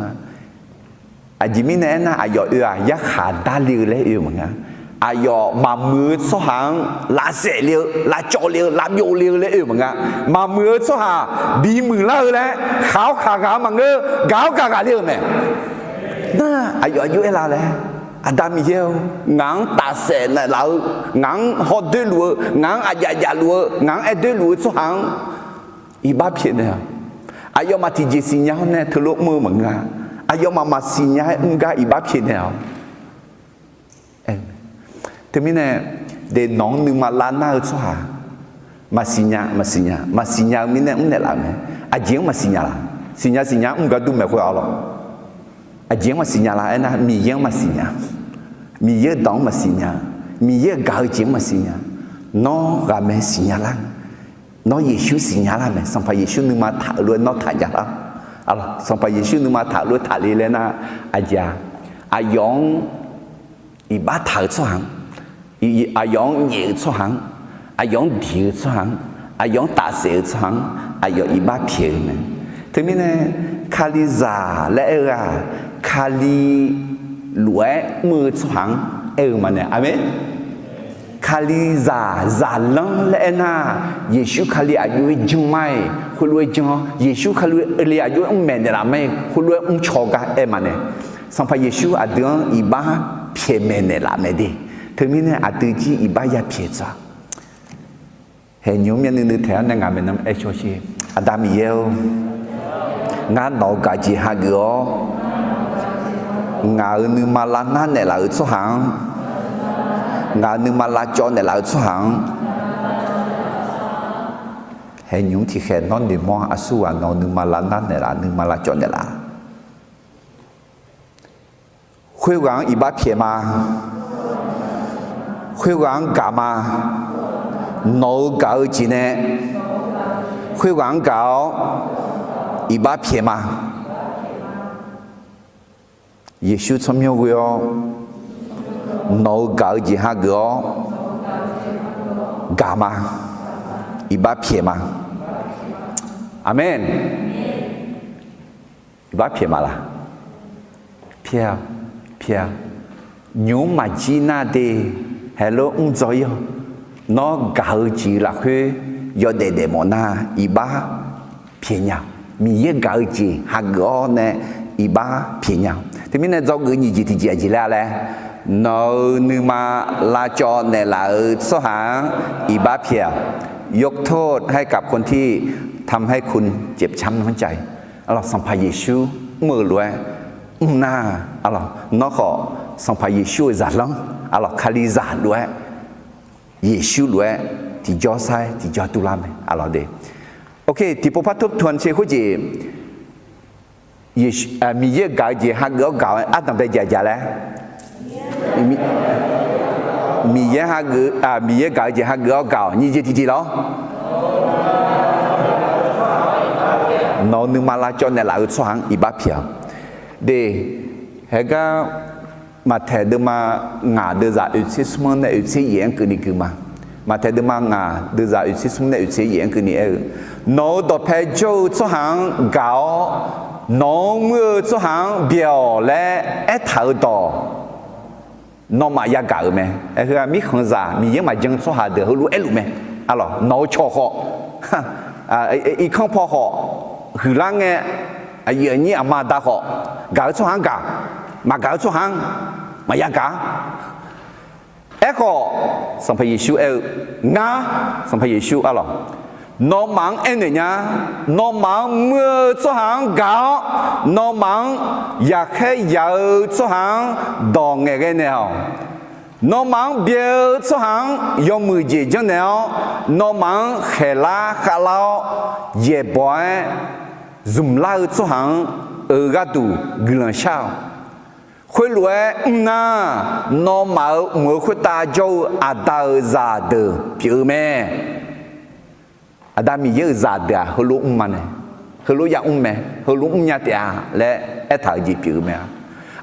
อาจิมิเนี่ยนะอายอยักขาดาลีเลยเหมือนกันอายอมามือสหังลาเสเลียวลาจอเลียวลาโยเลียวเลยเหมือนกันมามือสหาบีมือเล่าเลยขาวขากามังเงกาวกากาเลียวแม่น่าอายออายุเอลาเลยอาดามิเยวงังตาเสนน่ะเรางังฮอดด้วยลัวงังอาญาลัวงังเอด้วยลัวสหังอีบ้าเพี้ยนเนี่ยอายอมาที่เจสิญญาเนี่ยทะลุมือเหมือนกันอายอมาสิญญาอุ้งกาอีบ้าเพี้ยนเนี่ยทีนี้เนี่ยเด็กน้องนึงมาล้านหน้าชัวมาสิญญามีเนี่ยเนี่ยละเนี่ยอาเจียงมาสิญญาละสิญญาก็ดูไม่ค่อยเอาหรอกอาเจียงมาสิญญาละนะมีเยอะมาสิญญามีเยอะดองมาสิญญามีเยอะกาวเจียงมาสิญญาน้องก็ไม่สิญญาละน้องเยซูสิญญาละไหมสัมภาเยซูนึงมาถ่ายล้วนน้องถ่ายยาละอะไรสัมภาเยซูนึงมาถ่ายล้วนถ่ายเลยนะอาจารย์อายองอีบ้าถ่ายชัวร์อายองเหยียดชัวร์อายองเดียวชัวร์อายองตาเสียชัวร์อายองอีบ้าเพียวเนี่ยทีนี้เนี่ยคาลิซาและคาลิหลวยมือชัวร์มันเนี่ยอะไรค kali za lang le na Yesu kali ayu jumai khulwe jong Yesu kali le ayu men la mai khulwe choga e mane sampa Yesu adun iba phe men la me de termine atuji iba ya phe za he nyu myen ni the na nga men nam e cho shi adam yeo nga no ga ji ha go nga nu malana ne la so hang nga nu mala cho ne la so hang he nhung thì khen non đi mo asu à nó nu malana ne la nu mala cho ne la huy quang y ba phe ma huy quang ga ma no ga ji ne huy quang ga y ba phe ma Yesu trong nhau của nấu gạo gì ha gạo gà mà iba phe mà amen iba phe mà là phe nhú mà chi na de hello rồi nó gạo gì là khuê do để món na iba phe nhau mi ye gạo gì ha gạo nè iba phe nhau thì mình nói người như gì thì chỉ là nó như mà la cho này là số hàngอีบ้าเพียยกโทษให้กับคนที่ทำให้คุณเจ็บช้ำน้ำใจเราสัมผัสเยซูมือรวยหน้าเราnóขอสัมผัสเยซูจัดลงเราคาลิจัดด้วยเยซูรวยที่จ่อใส่ที่จ่อตุลาไหมเราเดโอเคที่ผมพัฒทบทวนเชื่อคุณจีมีเยอะกายจีฮักเกาเก่าอันนั้นเป็นใหญ่ๆแล้วมีเยอะฮักมีเยอะกายจีฮักเกาเก่านี่จะทีๆแล้วน้องนึกมาลาจอนในหลายช่วงอีบ้าเพียเดเฮก็มาแทนเดิมมางาเดือดจากอุทิศมันในอุทิศเยี่ยงคือนี่คือมาแทนเดิมมางาเดือดจากอุทิศมันในอุทิศเยี่ยงคือนี่น้องตัวเพจโจ้ช่วงเก่าน้องเมื่อช่วงเบียวและเท่าต่อน้องมายากาไหมคือมีคนจ่ามียังมาจังช่วงเดือดรู้รู้ไหมอะไรน้องชอบเขาอีกข้างพอเขาคือร่างเงี้ยอย่างนี้อามาด่าเขากาช่วงกามากาช่วงมายากาก็สัมภาระชูงาสัมภาระชูอะไรน้องมังเอ็นเนี่ยน้องมังเมื่อช่วงเก่าน้องมังอยากให้ยาวช่วงดองเงี้ยเนี่ยน้องมังเบี้ยวช่วงยมือเจียงเนี่ยน้องมังเขล่าเย่บ่อยซุ่มล่าช่วงก็ดูกลัวเช้าคุยรวยน่ะน้องมังเมื่อคุยตาโจอาดาซาเดผิวแม่อาดามีเยอะจัดเดียฮลุมันเนี่ยฮลุยาแม่ฮลุยาเดียและถ่ายจีบแม่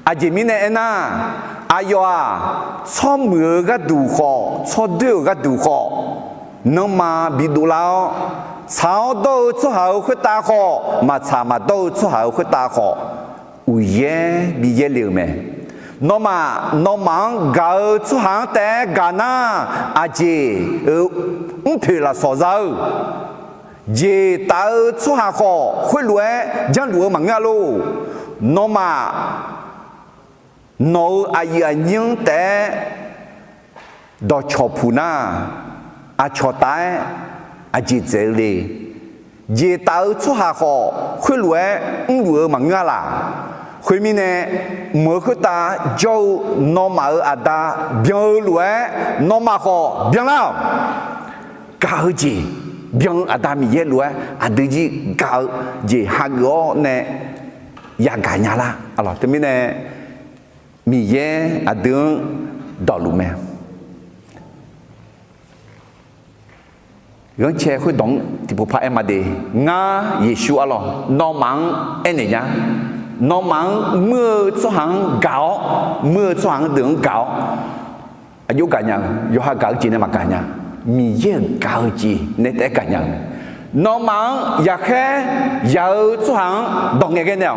อาจิมิเนี่ยนะอายว่าชอบมือก็ดูขอชอบเดือก็ดูขอน้องมาบิดูแล้วชาวโตชอบเขาคุยตาขอมาชามาโตชอบเขาคุยตาขออุยเย่บิเย่เหลียวแม่น้องมังเกาชอบหางแต่กานาอาจีเพลาสอเจ้าเจตาชั่วหาข้อคุยรวยจังรวยมังงาโลน้องมาโนอายุยิ่งแต่ดอชอพูน่าอาชอตายอาจิเจลีเจตาชั่วหาข้อคุยรวยรวยมังงาลาคุยมีเนี่ยเมื่อคุยตาเจ้าน้องมาอาดาเบี้ยวรวยน้องมาข้อเบี้ยแล้วกาจีเบี้ยอาดามีเยอะรวยอาดจีกาจีฮักโอเนี่ยอยากกันยาละอะไรแต่มีเนี่ยมีเยอะอาดึงดอลลูแม่ยังเชื่อคุยดงที่ผู้พาเอ็มมาดีงาเยซูอะไรน้องมังเอ็นเนี่ยน้องมังเมื่อช่วงเก่าเมื่อช่วงเดือนเก่าอายุกันยังอยู่หาเก่าจีนมากันยังมีเยอะเก่าจีในแต่กันยังน้องมังอยากแค่ยาวช่วงดองเงี้ยเนี่ย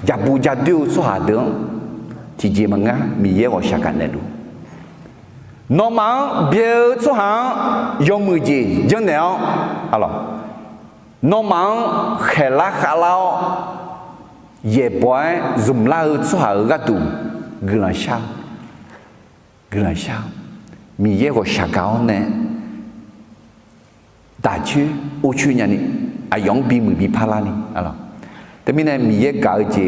อยากบูชาดูช่วงเดือนที่จีมังงะมีเยอะกว่าชักกันเลยดู น้องมังเบียวสุหังยงมือจีจังเนียวอะไรน้องมังเขลักขลาวเย่ปอยซุ่มลาสุหังกัตุกลังชามีเย่ก็ชักเอาเนี่ย大区乌区呢你啊用比มือ比帕拉呢อะไรแต่มีเนี่ยมีเย่เก่าจี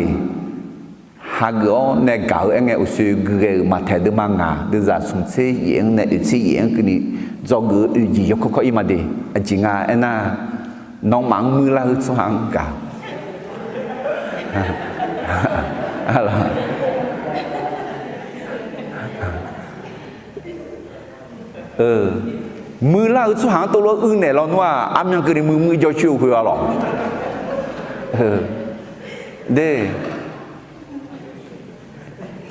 หากเอาเนี่ยเก่าเองอุสุกเกมาเทดมังงาดูจะสมเสียงเนี่ยอุเสียงคือนี่จอกอุจียกข้ออีมาดีจริงอ่ะเอ็น่ะน้องมังมือละสุหังกาอะไรมือละสุหังตัวเราอื่นเนี่ยเราหนูว่าอามันคือมือจะชิวคืออะไรเด้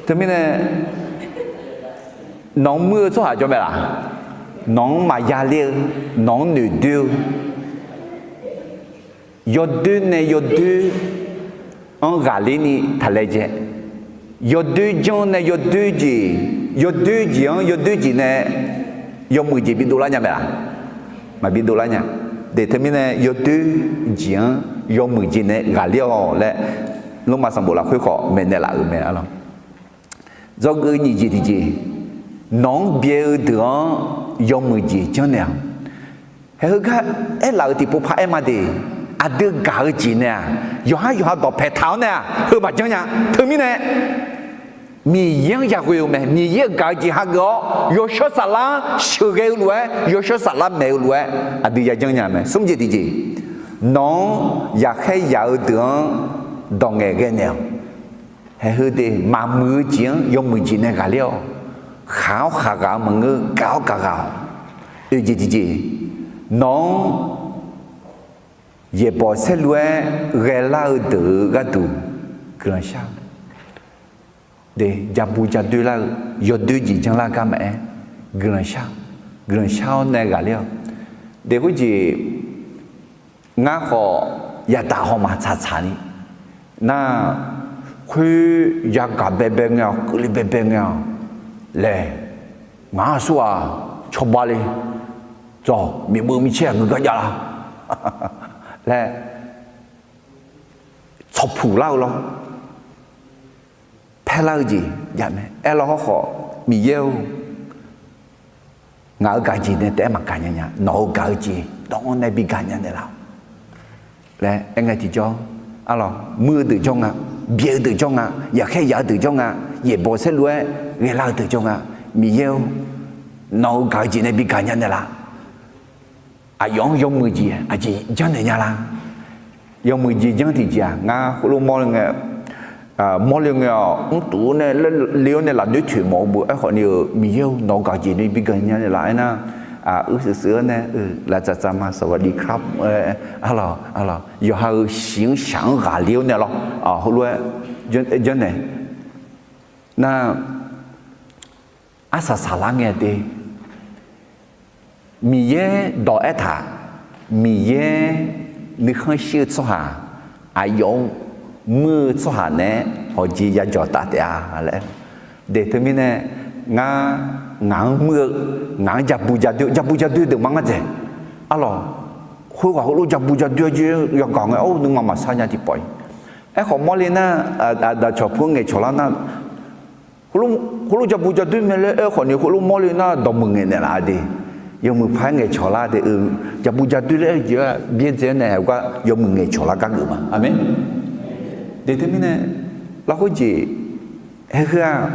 แต่ไม่เนี่ยน้องมือสุหังจะเป็นอะไรน้องมายาเลี้ยน้องหนูดูยอดดูเนี่ยยอดดูอันกาลินี่ทะเลเจยอดดูจังเนี่ยยอดดูจียอดดูจีอันยอดดูจีเนี่ยยอมมือจีบิดูละเนี่ยแบบมาบิดูละเนี่ยเดี๋ยวทำไมเนี่ยยอดดูจีอันยอมมือจีเนี่ยกาลิอ๋อและลงมาสมบูรณ์ละค่อยขอเมนเนี่ยละเมนอะไรจอกนี่จีน้องเบี้ยเดือยอมมือจีจังเนี่ยเฮ้ยก็เราที่ปุ๊บพายมาดีอาเดือกาจีเนี่ยย้อนต่อแผลเท้าเนี่ยเฮ้ยมาจังเนี่ยทำไมเนี่ยมียังอยากคุยไหมมียังการจีฮักก็ยศสารชื่อเกลวยยศสารไม่รวยอดีตยังยังไหมสมจิตจีน้องอยากให้ยาวเดือนดองเงี้ยเนี่ยให้เขาได้มามือจีนยกมือจีนเนี่ยกันแล้วข้าวข้าวมึงก็ก้าวจีน้อง也不是说热闹的个都可能想的家不家对了有对几将那干嘛可能想那个了的估计俺好也打好嘛查呢那去也搞白白呀搞里白白呀来俺说啊吃饱了走米不米钱个家了และชอบผูเล่าหรอแพ้เล่าจีอย่าไหมเราขอมีเยี่ยวงานการจีเนี่ยแต่มาการเนี่ยน้องการจีต้องในปีการเนี่ยเราและยังไงที่จ้องอะไรมือตื่นจ้องอ่ะเบี้ยตื่นจ้องอ่ะอยากให้ยาตื่นจ้องอ่ะอย่าบอกเส้นรวยเวลาตื่นจ้องอ่ะมีเยี่ยวน้องการจีในปีการเนี่ยเรา用มือจีจีจังเนี่ยละ用มือจีจังที่จีงาคุณลุงมองเนี่ยมองเนี่ยตัวเนี่ยเลี้ยวเนี่ยหลังด้วยถือหมอบุไอ้คนเนี่ยมีเยอะน้องกาจีนี่ปีกันเนี่ยละนะเสือเนี่ยแล้วจะมาสวัสดีครับอะไรอยู่ให้เสียงสังหาเลี้ยวเนี่ยหรอเขารู้จังเนี่ยน่าอาสาสาลังเนี่ยดีมีเย่ดอกเอถามีเย่นึกให้ชื่อสหาอายุมือสหาเนี่ยพอจีจะจอดตัดยาอะไรเด็กที่มีเนี่ยงานมืองานจับบูจัดดูเด็กมั้งอ่ะเจ้อะไรคุยกับเขารู้จับบูจัดดูจีอย่างก่อนไงโอ้นึกมาสัญญาที่ปล่อยไอ้ของมอลีน่ะแต่ชอบพูดไงชอบแล้วน่ะคุณรู้จับบูจัดดูไหมเลยไอ้คนนี้คุณรู้มอลีน่ะดมมึงเนี่ยละดิ有没拍个桥啦的就不叫对了就别这呢个有没个桥啦干个嘛阿妹对他们呢老伙计那个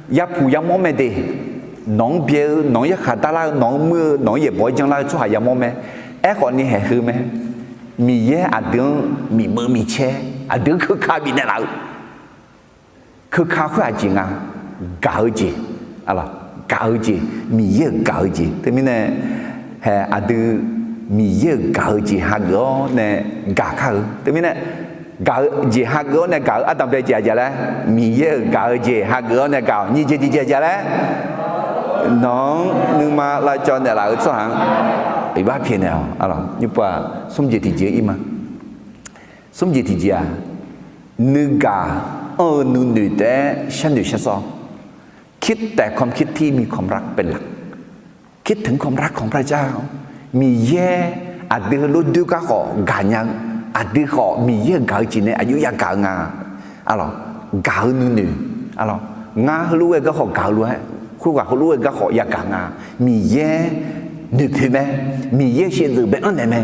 也不要么么的农别农也看到啦农么农也不讲啦做下要么么哎个你还喝么米也阿丁米么米切阿丁去卡比那啦去卡会钱啊搞钱啊啦搞จีมีเยอะ搞จีแต่ไม่เนี่ยเฮอดูมีเยอะ搞จีฮักก็เนี่ยกาเขาแต่ไม่เนี่ย搞จีฮักก็เนี่ย搞อาตมาเจเจแล้วมีเยอะ搞จีฮักก็เนี่ย搞นี่เจแล้วน้องนึกมาเราจอเนี่ยเราสร้างไอ้บ้าเพี้ยนเนี่ยอะไรนี่ป่ะสมเจติเจอีมาสมเจติเจนึกกานึกแต่ฉันดูฉันซ้อคิดแต่ความคิดที่มีความรักเป็นหลัก คิดถึงความรักของพระเจ้ามีเย่อาดือรู้ดูก็ขอกายังอาดือขอมีเย่เกาจีเนี่ยอายุยาเกางาอะไรเกาหนึ่งอะไรงารู้เองก็ขอเการู้ฮะคู่กับรู้เองก็ขอยาเกางามีเย่หนึ่งใช่ไหมมีเย่เชื่อถือแบบนั้นไหม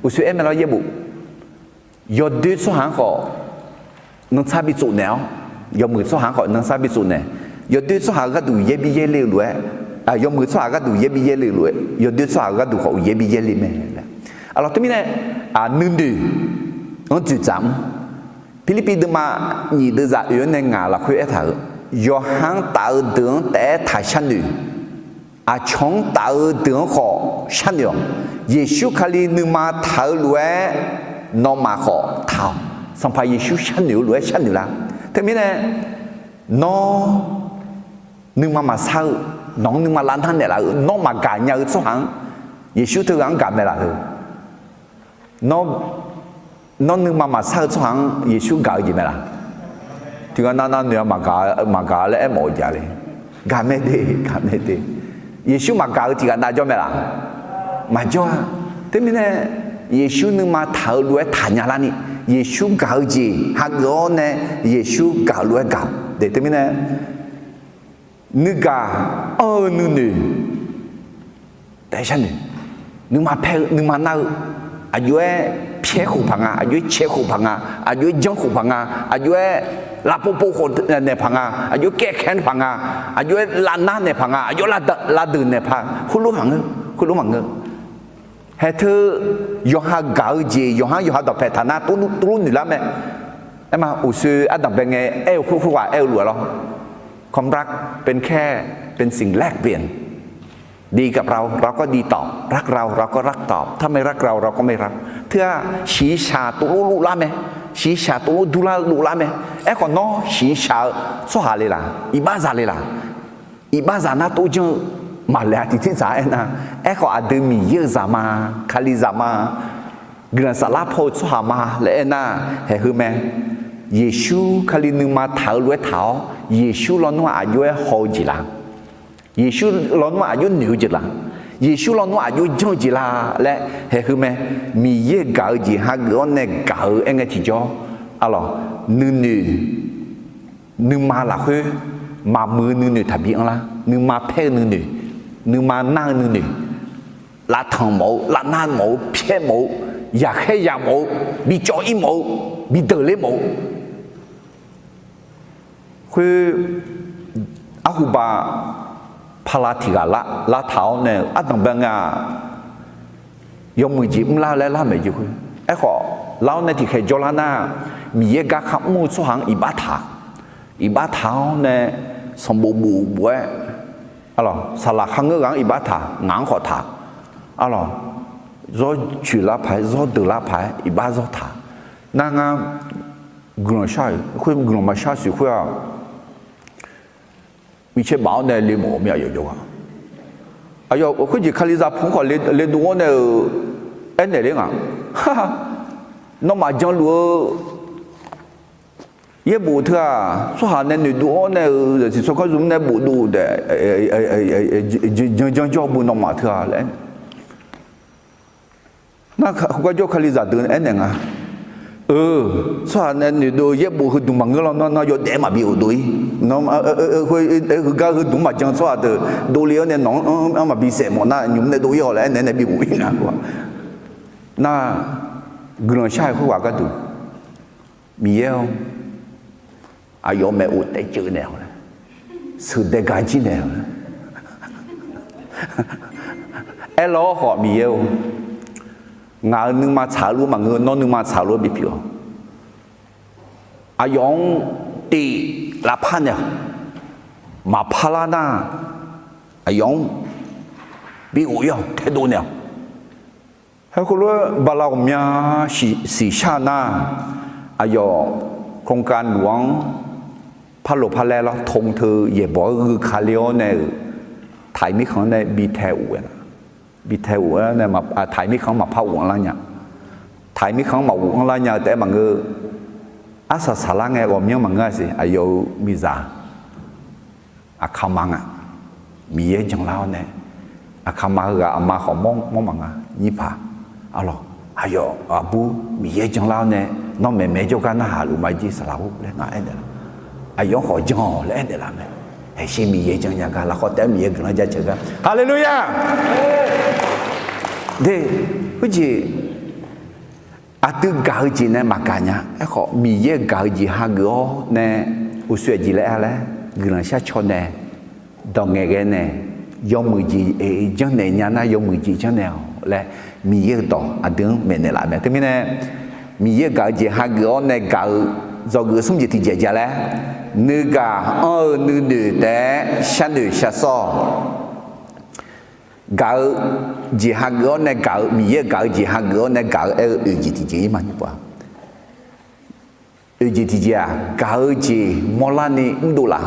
อุสุเอ็มเราเย่บุยอดดูสุหังขอ能差别做呢，要没做行好能差别做呢，要对做行个都也比也溜路啊，要没做行个都也比也溜路，要对做行个都好也比也溜咩的。啊，咯，对面呢啊，嫩的，我就讲，菲律宾的嘛，你的在原来牙了会一头，要行大đường在台山的，啊，从大đường好山的，耶稣卡里你嘛头路那嘛好头。上派耶稣山牛来山牛啦，特别呢，孬，你妈妈烧，孬你妈烂摊的啦，孬嘛干要做行，耶稣都讲干的啦，孬你妈妈烧做行，耶稣搞gì咩啦？聽講那你嘛搞咧冇家咧，干咩的？耶穌嘛搞啲人大咗咩啦？嘛咗啊，特別呢，耶穌你嘛頭來談下啦你。耶稣搞gì hạt gỗ này耶稣搞luôn搞để thế này nữ cả nữ tại sao này nữ mà nào à dưới phía khu phẳng à dưới chế khu phẳng à dưới giống khu phẳng à dưới là bộ khu này phẳng à dưới kẹt kén phẳng à dưới là na này phẳng à dưới là đường này phẳng khu lúa phẳng hệ thứ do ha gạo gì do ha đọc phải thà na tu nữa lắm ấy em màอุสืออันดับเป็นไงคู่ว่าหลัวเราความรักเป็นแค่เป็นสิ่งแลกเปลี่ยนดีกับเราก็ดีตอบรักเราก็รักตอบถ้าไม่รักเราก็ไม่รักเพื่อชีชาตุลุละไหมชีชาตุลุดูละไหมก่อนน้อชีชาสหาเลยล่ะอีบ้าซาเลยล่ะอีบ้าซาน่าตัวเจอมาแล้วที่สายนะก็อาจจะมีเยอะซามาคาลิซามาเกลือสลับโพสหามาแล้วนะเห็นไหมเยซูคาลินึมาเท้าล้วยเท้าเยซูร้อนว่าอายุหกจีละเยซูร้อนว่าอายุหนึ่งจีละเยซูร้อนว่าอายุยี่จีละและเห็นไหมมีเยอะเก่าจีฮักร้อนเนี่ยเก่าเองที่จ่ออะไรนึงมาละคือมามือนึงทะเบียนละนึงมาเพลนึงมานั่งนึงละทางหมูละนั่งหมูเพลหมูอยากให้อยากหมูมีจ่ออีหมูมีเตลิหมูคืออาหูบาพลาธิกาละเท้าเนี่ยอันต่างเป็นไงยมมือจีบละแล้วละไม่จีคือก็เราในที่เคยจลานามีเยกขับมูสหังอีบาเท้าเนี่ยสมบูรณ์บัวอะไรสลักขังเงือกอีบาถางางขอถาอะไรรอจุลาภัยรอดุลาภัยอีบารอถานางกลุ่มชายคุยกลุ่มมาชาสิคุยมีเช่นบ่าวเนี่ยลิโมมีอะไรอยู่อ่ะคุยจีคาลิซาพุ่งขอเลดูว่าเนี่ยเนี่ยเรื่องฮ่าน้องมาจังรู้เยบุเถอะสุหาเนี่ยดูเนี่ยสิสุขรุ่มเนี่ยบุดูเด้จังบุน้องมาเถอะเลยน่าก็ยกคาลิซาเดินเนี่ยไงสุหาเนี่ยดูเยบุคือดูมังเงาน้องยกเดมาบิวดุยน้องคือก็คือดูมาจังสุหาเดินดูเลี้ยวเนี่ยน้องมาบิเสมน่ะยุ่มเนี่ยดูเยอะเลยเนี่ยบิวอีนะว่าน่ากลุ่มชายเขาว่าก็ดูมีเยอะอายุไม่อุดแต่เจอแนวเลยสุดเด็กกันจีแนวล้อหอมีเยอะงานนึงมาฉาลูมาเงินน้องนึงมาฉาลูบิบิวอายุตีละพันเนี่ยมาพาลานาอายุบิวยังแค่ดูเนี่ยให้คุณรู้บาลามีสีชานาอายุโครงการหลวงพระหลวงพระแลเราทงเธออย่าบอกคือคาเลียเนี่ยไทยไม่ของเนี่ยบีเทวเนี่ยมาไทยไม่ของมาพระหลวงอะไรเนี่ยไทยไม่ของมาหลวงอะไรเนี่ยแต่บางเงออาศัยสาระไงว่ามีบางเงอสิอายุมีจ่าอาคามังอ่ะมีเยอะจังแล้วเนี่ย คำมาคืออามาของมองมังอ่ะยี่ผาอ๋อหรออายอาบูมีเยจังแล้วเนี่ยน้องแม่เจ้ากันน่าหาลูกไม่จีสลาวเลยง่ายเด้ออายขอจังเลยเด้อละแม่ให้ชิมีเยจังอย่างกันแล้วเขาแต่มีเยกันแล้วจะเจอกันฮาเลลูยาเด้ผู้จีอาตุกาจีเนี่ยมากanyaเขามีเยกาจีฮักก็เนี่ยอุสวยจีเลยอะไรกำลังชาชนเนี่ยดองเงี้ยเนี่ยยอมมือจีจังเนี่ยนะยอมมือจีจังเนี่ยและมีเยอะต่ออาดึงเมนเนี่ยละแม่ที่มีเนี่ยมีเยกาจีฮักก็เนี่ยกาจอกุสมจิตที่เจแล้วนึกานึกแต่ฉันนึกฉันซ้อกาจีฮักก็เนี่ยกามีเยกาจีฮักก็เนี่ยกาจิตที่เจมันอยู่ป่ะจิตที่เจกาจีมอลานีดูละ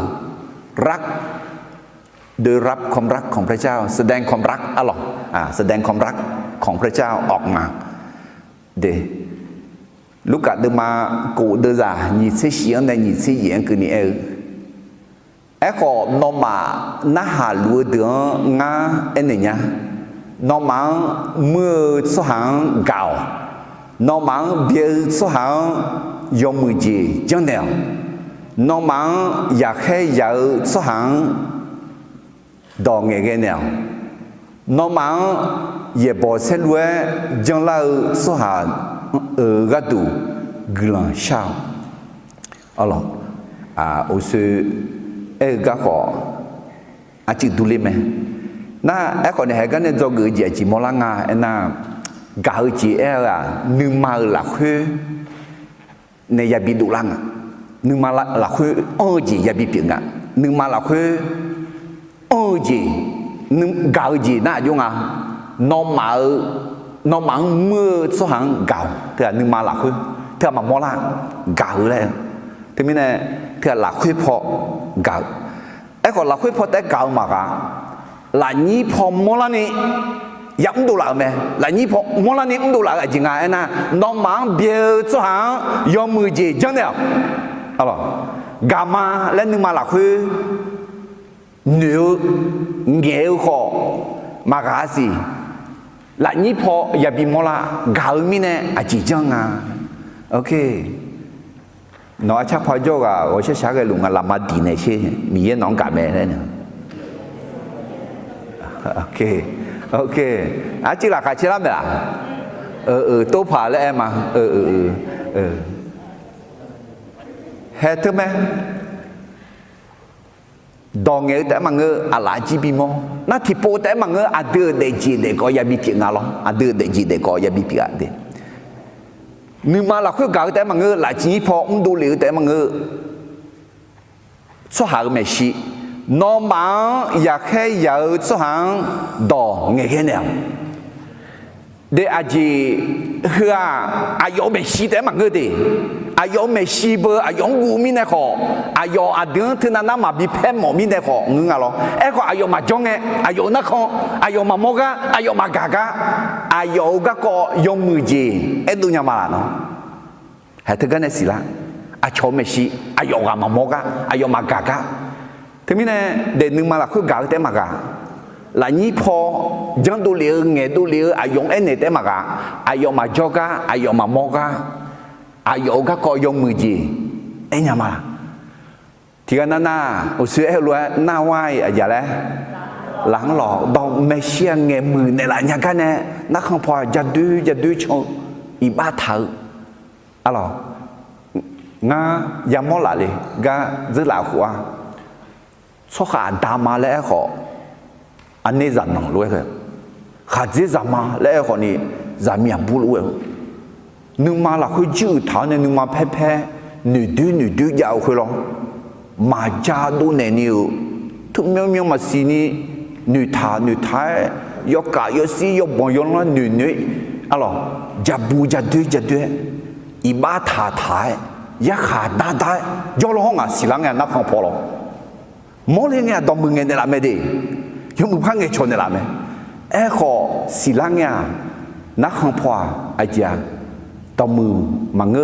รักโดยรับความรักของพระเจ้าแสดงความรักอ๋อแสดงความรักของพระเจ้าออกมาเดลูกกะเดมากูเดจ่า你是喜欢的你是演给你ก็นอมาน่าหาลูเดืองาเนี่ยนอมาเมื่อสหังเก่านอมาเบียสหังยมมือจีจังเดียวนอมาอยากให้อยากสหังดองเงี้ยเนี่ยน้องมัน也不是说将来说哈个都กลางชาวอ๋อ我是个个อาจิดูเลยไหมน่าคนเนี่ยก็เนี่ยจะเกิดจากจีมอลังน่ะกาจีนึกมาหลักคือเนี่ยยาบิดูลังนึกมาหลักคือจียาบิเปียงนึกมาหลักคือจีนึกกาจีน่าจุงน้องมาเมื่อสหังกาเถื่อนึกมาหลักคือเถื่อมามอลังกาเลยทีนี้เนี่ยเถื่อหลักคือพอกาก็หลักคือพอแต่กามากหลังนี้พอมอลังนี่ยับดูหลักไหมหลังนี้พอมอลังนี่ดูหลักจริงนะน้องมาเบียสหังยอมมือจีจังเดียวอ๋อกามาและนึกมาหลักคือเนื้อเงี้ยวขอมากาสิหลังนี้พออย่าบิมอละกาลมิเนี่ยอาจิจังโอเคน้องชักพอโจก我是下个龙ลามาดีเนี่ยใช่มีเยน้องกาแม่เนี่ยโอเคอาจิละกาชิละเมื่อโตผ่าแล้วมาเฮ็ดทำไมดองเงี้ยแต่มังอะไรจีบีมอน่าที่โปแต่มังอาเดือเดจีเด็กก็อย่าบิเก่งอะไรอาเดือเดจีเด็กก็อย่าบิเปียเดนึกมาหลักคือเก่าแต่มังหลายจีพอดูเหลวแต่มังสหายไม่ชีน้องมังอยากให้อยากสหายดองเงี้ยเนี่ยเดอาจีเฮืออายุไม่ชีแต่มังเดอายุไม่ชีเบออายุงูมีเนี่ยขออายุอาเดือนที่นั่นน่ะมาบีเพ่หมอมีเนี่ยของึงอ่ะหรอก็อายุมาจงอายุนักของอายุมาโมกะอายุมากากะอายุก็ยงมือจีดูเนี่ยมาละเนาะให้ถึงกันเนี่ยสิละอาชไม่ชีอายุมาโมกะอายุมากากะทีนี้เนี่ยเด็กนึงมาละคือกาแต่มากะหลังนี้พอจังดูเลี้ยงเงี้ยดูเลี้ยงอายุเนี่ยแต่มากะอายุมาจกะอายุมาโมกะอายุก็ยงมือจีเนี่ยมาที่กันน่ะอุศเอล้วนหน้าไหวอะไรหลังหล่อดองไม่เชี่ยงเงี้ยมือในหลังอย่างกันเนี่ยนักขังพอจะดูชงอีบ้าเถอะอะไรงายามอละเลยกาจะหลักหัวสขาดามาแล้วขออันนี้จะนั่งรวยเลยขาดจะจะมาแล้วขอนี่จะมีบุรุษนึกมาหลักคือจืดฐานเนี่ยนึกมาแพ้หนึ่งดื้อยาวคือหรอมาจ้าดูเนี่ยนิวทุกเมียวมาสีนี้หนึ่งท้ายยกกะยกสียกบอลยกละหนึ่งอะไรจะบูจะดื้ออีบ้าถ่ายยาขาดได้ยกลงสิลังเนี่ยนับของพอหรอมอลเนี่ยดอมมึงเนี่ยละไม่ได้ยกมือพังเนี่ยชนเนี่ยละไม่ขอสิลังเนี่ยนักของพอไอ้เจ้าดอมมือมัง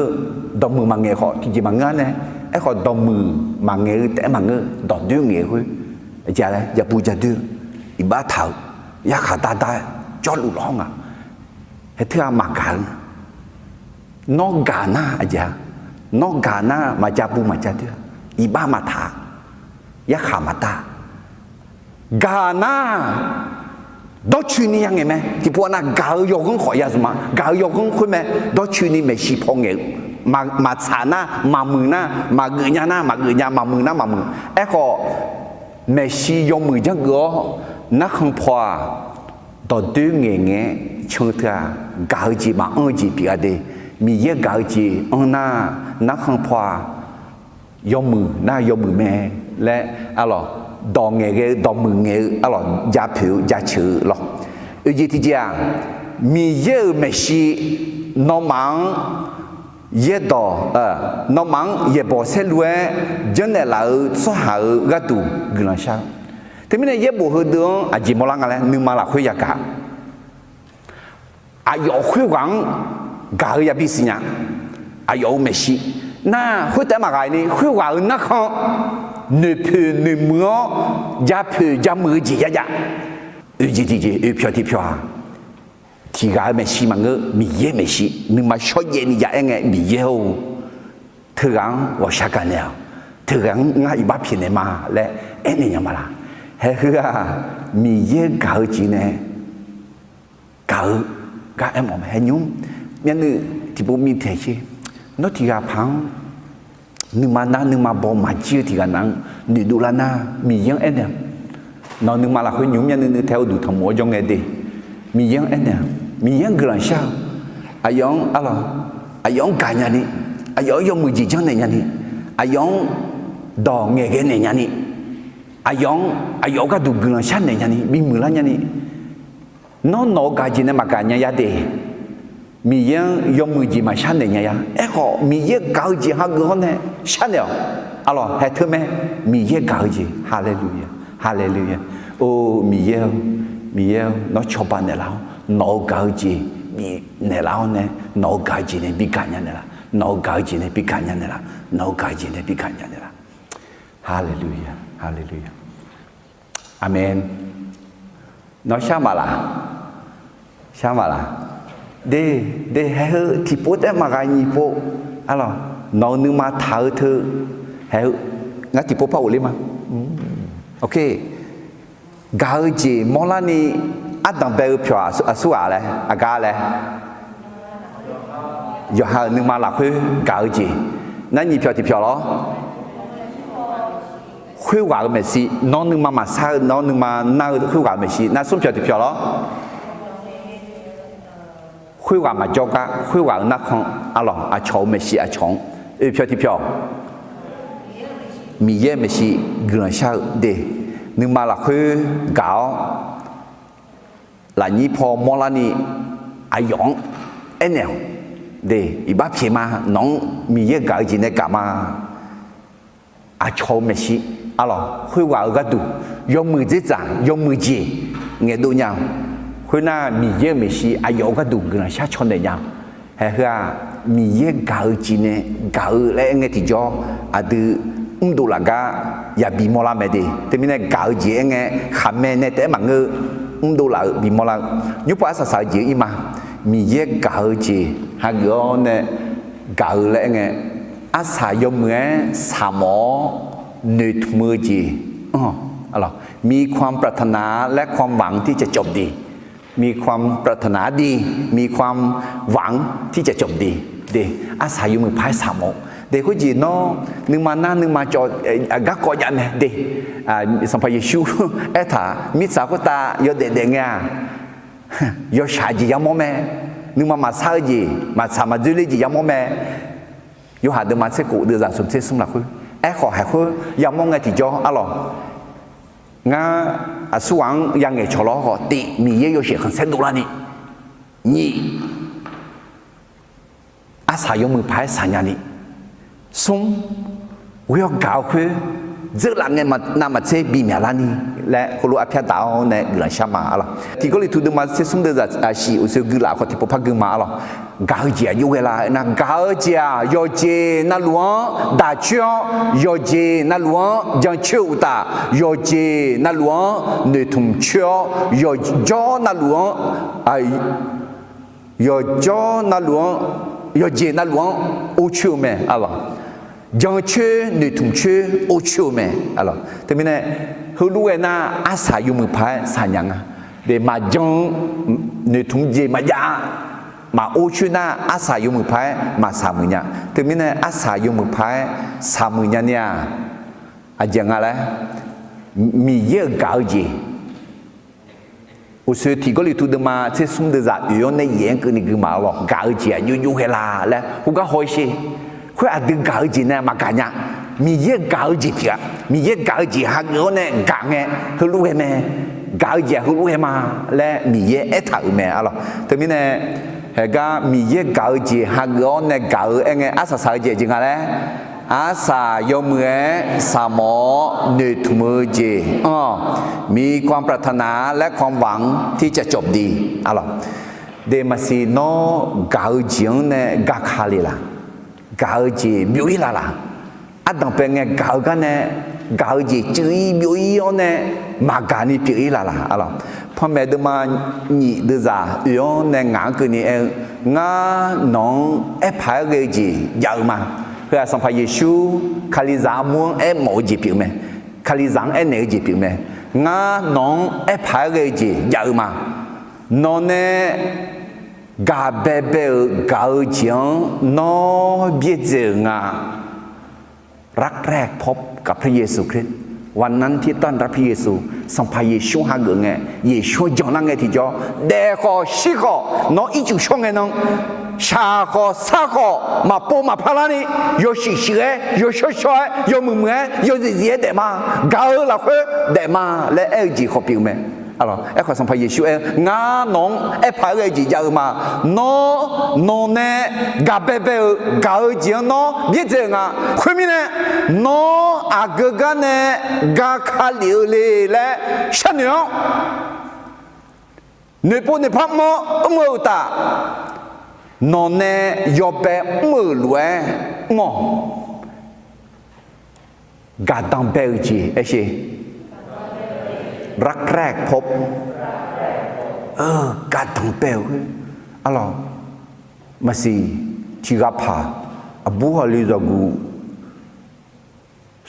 ดอมมือมังเงี้ยขอที่จะมังเนี่ยขอดอมมือมังเงี้ยแต่มังดอดดื้อเงี้ยคุยไอ้เจ้าเลยอย่าปูจะดื้ออีบ้าเถา ยาขาตาตาจอดลุร้องให้เธอมากันนอกกาหน้าอาจารย์นอกกาหน้ามาจับปูมาจับเธออีบ้ามาถายาขามาตากาหน้า到去年样嘅咩？只不過那教育咁學呀什麼？教育咁佢咩？到去年咪是碰嘅，嘛查那嘛門那嘛個人那嘛個人嘛門那嘛門，一個咪是用門一個，那肯破到對嘅像他教字嘛安字別的，咪一教字安那肯破用門那用門咩咧？啊咯。đò nghề cái đò mừng nghề à lo giá phiếu giá chữ lo ở gì thì à mi giờ mà si nó mang ye đò nó mang ye bỏ xe lúa dân này là số hảo gắt tủ gần là sao thế mình ye bỏ hơn đường à chỉ một lần là nhưng mà là khuya cả à yo khuya quăng cả ya bị gì nhá à yo mà si na khuya tại mà cái này khuya quăng nó không ne peut ne mưa giá peut giá mưa gì giá gì phiêu thì phiêu thì cái mà xí mà ngỡ mì ye mà xí nhưng mà số ye ni giá nghe mì ye ho thứ gang tôi sao cái nào thứ gang ngay bắp phiền này mà lẽ em này mà là hay hứa mì ye gạo gì nè gạo em mà hay nhúng nhân thì bố mi thế chứ nó thì gà phẳng nhưng mà bỏ mà chia thì cái năng nửa đô la na mì giang em nè nó nhưng mà là khuyên nhúng nhân theo đủ thằng mua trong ngày đi mì giang em nè mì giang gần sao ai giống ai giống cả nhà đi ai giống mười gì trong này nhà đi ai giống đò nghề cái này nhà đi ai giống cái đủ gần sao này nhà đi bị mười lá nhà đi nó cái gì này mà cả nhà đi mi yang用มือจีมาชันเนี่ยยังเอ้ขอมีเยกาวจีฮักก็เนี่ยชันเนี่ยอ๋อให้เธอแม่มีเยกาวจีฮาเลลูยาฮาเลลูยาโอ้มีเยน้อชอบบ้านเนี่ยแล้วน้อกาวจีมีเนี่ยแล้วเนี่ยน้อกาวจีเนี่ยบิการเนี่ยละน้อกาวจีเนี่ยบิการเนี่ยละน้อกาวจีเนี่ยบิการเนี่ยละฮาเลลูยาฮาเลลูยาอาเมนน้อชามาละđể hay thì bố đã mà cái gì bố alo nóนึกมาเธอhayงั้นที่บพ่ออุลิมาโอเคกาจีมอลานี่อัดดังเบลผิวสู้อะไรอากาอะไรอยู่หานึกมาหลักคือกาจีนั่นยี่ผิวที่ผิวหรอคุยว่าก็ไม่สิน้องนึกมาซาน้องนึกมาหน้าคุยว่าไม่สินั่นส้มผิวที่ผิวหรอคุยว่ามาจอกะคุยว่านักของอะหรออะชอไม่สิอะชองผิวที่ผิวมีเย่ไม่สิเกลือชาเดนึกมาละคุยเก่าหลังนี้พอมอลานี่อาหยองเอ็นเนลเดอีบ้าเพียมาน้องมีเย่เก่าจีเนกามาอะชอไม่สิอะหรอคุยว่าก็ดูยกมือจีจ่ายกมือจีเงี้ยดูยังคุยน่ามีเยอะไม่สิอายุก็ดูกันชาชนเลยยังเฮ้ยมีเยอะเก่าจีเนี่ยเก่าแล้วเงี้ยที่จออะดูดูละก็อย่าบีมอลาไม่ดีแต่มีเนี่ยเก่าจีเงี้ยขำแม่เนี่ยแต่บางเงี้ยดูละบีมอลายุบว่าสาวจีอีมามีเยอะเก่าจีฮะก็เนี่ยเก่าแล้วเงี้ยอาศัยยมเงี้ยสามอหนึ่งมือจีอะไรมีความปรารถนาและความหวังที่จะจบดีมีความปรารถนาดีมีความหวังที่จะจบดีเดอาศัยอยู่มือพายสามเดคุจีโน่นึงมาหน้านึงมาจอกักกอยันเนี่ยเดสัมภาระชูเอธามิสาวตายอเดเงี้ยยอชาจียามโมเมนึงมาซาจีมาสามาจุลีจียามโมเมยอหาเดมาเสกุเดือดสมเสสมหลักคุขอให้คุยามโมเงที่จออะหรองาสว่างยังไงชะลอก็ตีมีเยอะเสียขันเส้นดูละนี่อาศัยยมือพายสัญญานี่ส่งวิวกาวคือเจอหลังเงินมานามาเซบีเมียละนี่ และคนรู้อภิดาวเนี่ยหลังชามาอะไรที่ก็เลยถูกดึงมาเสียสมเด็จอาชีอุเสกหลาคนที่พบพักดึงมาอะไรกาเจียอยู่เวลานะกาเจียโยเจนั่นหลวงดาเชียวโยเจนั่นหลวงยังเชื่อตาโยเจนั่นหลวงเนื้อทุ่มเชื่อโยจอนั่นหลวงโยจอนั่นหลวงโยเจนั่นหลวงอุชื่อแม่อะไรยังเชื่อเนื้อทุ่มเชื่ออุชื่อแม่อะไรแต่ไม่แน่เขารู้ไงนะอาศัยอยู่มือพายสัญญาณเดี๋ยวมาจังเนื้อทุ่มเจมายามาโอชูน่าอาศัยอยู่มือพายมาสามือเนี่ยถึงไม่เนี่ยอาศัยอยู่มือพายสามือเนี่ยอาจจะอะไรมีเยอะเก่าจีอุตส่าห์ที่ก็เลยทุกเดือนมาเชื่อสมเด็จจ่าอยู่ในเย็นก็นี่คือมาหรอกเก่าจีอยู่เฮลาแล้วกูก็หอยสิคุยอะไรเก่าจีเนี่ยมากันเนี่ยมีเยอะเก่าจีเถอะมีเยอะเก่าจีหากเงินเนี่ยกังเนี่ยเขารู้ไหมเก่าจีเขารู้ไหมและมีเยอะเอถ่ายไหมอะไรถึงไม่เนี่ยเฮก็มีเยอะเก่าจีหากเงินเนี่ยเก่าเองอาศัยสายจีจริงอะไรอาศัยยมือสามอเนื้อทุ่มจีมีความปรารถนาและความหวังที่จะจบดีอะไรเดมาซีโนเก่าจีเนี่ยกาคาลีละเก่าจีบิวอีละอันดับเป็นไงเก่ากันเนี่ยเก่าจีจื้อบิวอีเนี่ยมาการนี่บิวอีละอะไรพอแม่เดิมาหนีเดือดย้อนเนี่ยงานกันนี่เองงานน้องพายเกจียาวมาเพื่อสัมภาษณ์เยซูคาลิซามัวหมอจีบิวไหมคาลิซังเนจีบิวไหมงานน้องพายเกจียาวมาน้องเนี่ยกาเบเบเก่าจีน้องเบียดเจงารักแรกพบกับพระเยซูคริสต์วันนั้นที่ต้อนรับพระเยซูสัมภาษณ์เยซูหาเงินไงเยซูจงนั่งไงที่จอเด็กก็สิก็น้องอีจูช่วงไงน้องชาก็ซาก็มาปูมาพลานี่有喜喜的有笑笑的有闷闷的有日日的嘛搞了会的嘛来二级好表咩alors一個神派耶穌誒亞農一排嘅字就嘛喏呢夾白白搞字喏一隻啊佢面呢喏阿哥哥呢夾卡溜哩咧新娘你不你拍麼冇打喏呢要白冇亂我夾當白字一些รักแรกพบการตั้งเป้าอะไรมาสิที่กับพาบัวลิซากู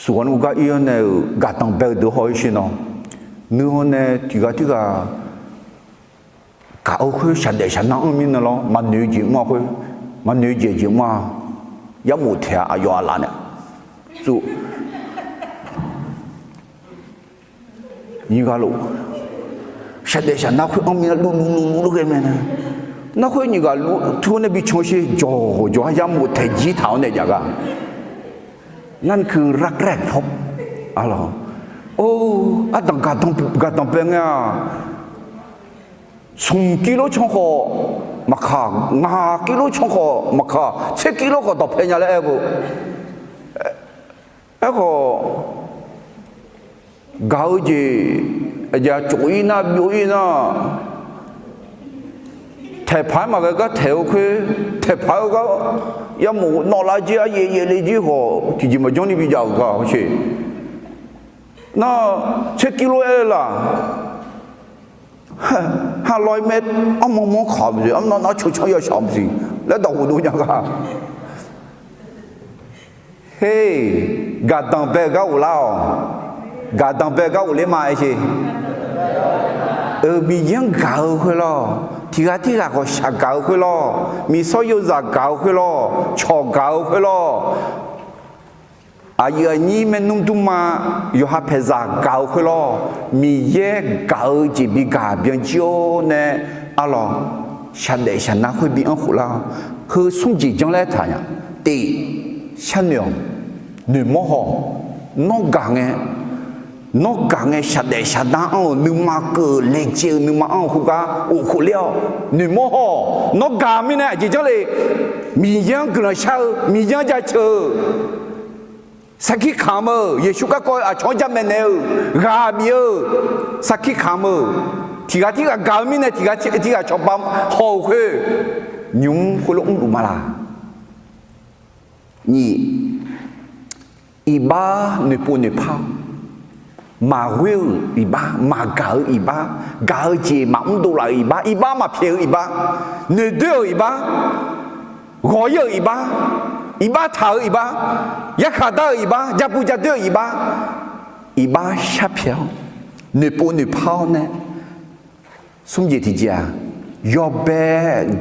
ส่วนอุกาอีเนี่ยการตั้งเป้าดูหอยสินะนู่นเนี่ยที่กับก้าวขึ้นฉันเดฉันนั่งมินนะล้อมันเหนื่อยจริงมากเลยมันเหนื่อยจริงมากยังหมดเถอะอายุอะไรเนี่ยสู้你讲喽，现在像那会我们撸个咩呢？那会你讲撸，突然比从些就还要没太几套那家个，นั่นคือรักแรกพบอะไรโอ้อาตังการเป็นไงส่งกิโลช่องหัวมาขางากิโลช่องหัวมาขา7 กิโลก็ตบเพลงอะไรเอ้ก็搞起，呀，注意那表演那，台牌嘛个台去，台牌个要冇拿来只爷来只好，就这么讲你比较个去，那7 กิโล啦，500 เมตรอ้อมขามสิอ้อมน้าช่วยชมสิแล้วดูดูยัง个，เฮ้ยกาตังเปก็อุลากาตังเปก็อุเลมาไอ้ชีมียังเก่าขึ้นล้อที่ก็ชักเก่าขึ้นล้อมีสอยจากเก่าขึ้นล้อชอเก่าขึ้นล้ออายุนี้มันนุ่มตุ้มมาอยู่หาเพจากเก่าขึ้นล้อมีเย่เก่าจีบีกาเบียงโจเนี่ยอะไรฉันเดฉันน่าคุยบีอันขุลาคือส่งจีจังเลยท่านเนี่ยตีฉันเนี่ยหนึ่งโมโหนกกังนกกังฉันเดฉันน่าเอาหนึ่งมาเกิดเลี้ยงเจ้าหนึ่งมาเอาขุกาโอ้ขุเลี้ยวหนึ่งโมโหนกกังมีเนี่ยจีจังเลยมียังกระเช้ามียังจะเชื่อ สักขี้ขามเยซูก็ก็ชอนจำเนลกาเบียสักขี้ขามที่กกามินที่กชอบปั๊มหอเขยุ่งคุลงดูมาลานี่อีบ้าเนปูเนพามาเวลอีบ้ามากาอีบ้ากาเจมาดูลาอีบ้ามาเพียอีบ้าเนเดออีบ้ารอยอีบ้าอีบ้าเท้าอีบ้ายาขาดอีบ้าจับปูจับเดออีบ้าชับเพียวเนปูเนพาเนี่ยสมเด็จที่เจ้ายอเบ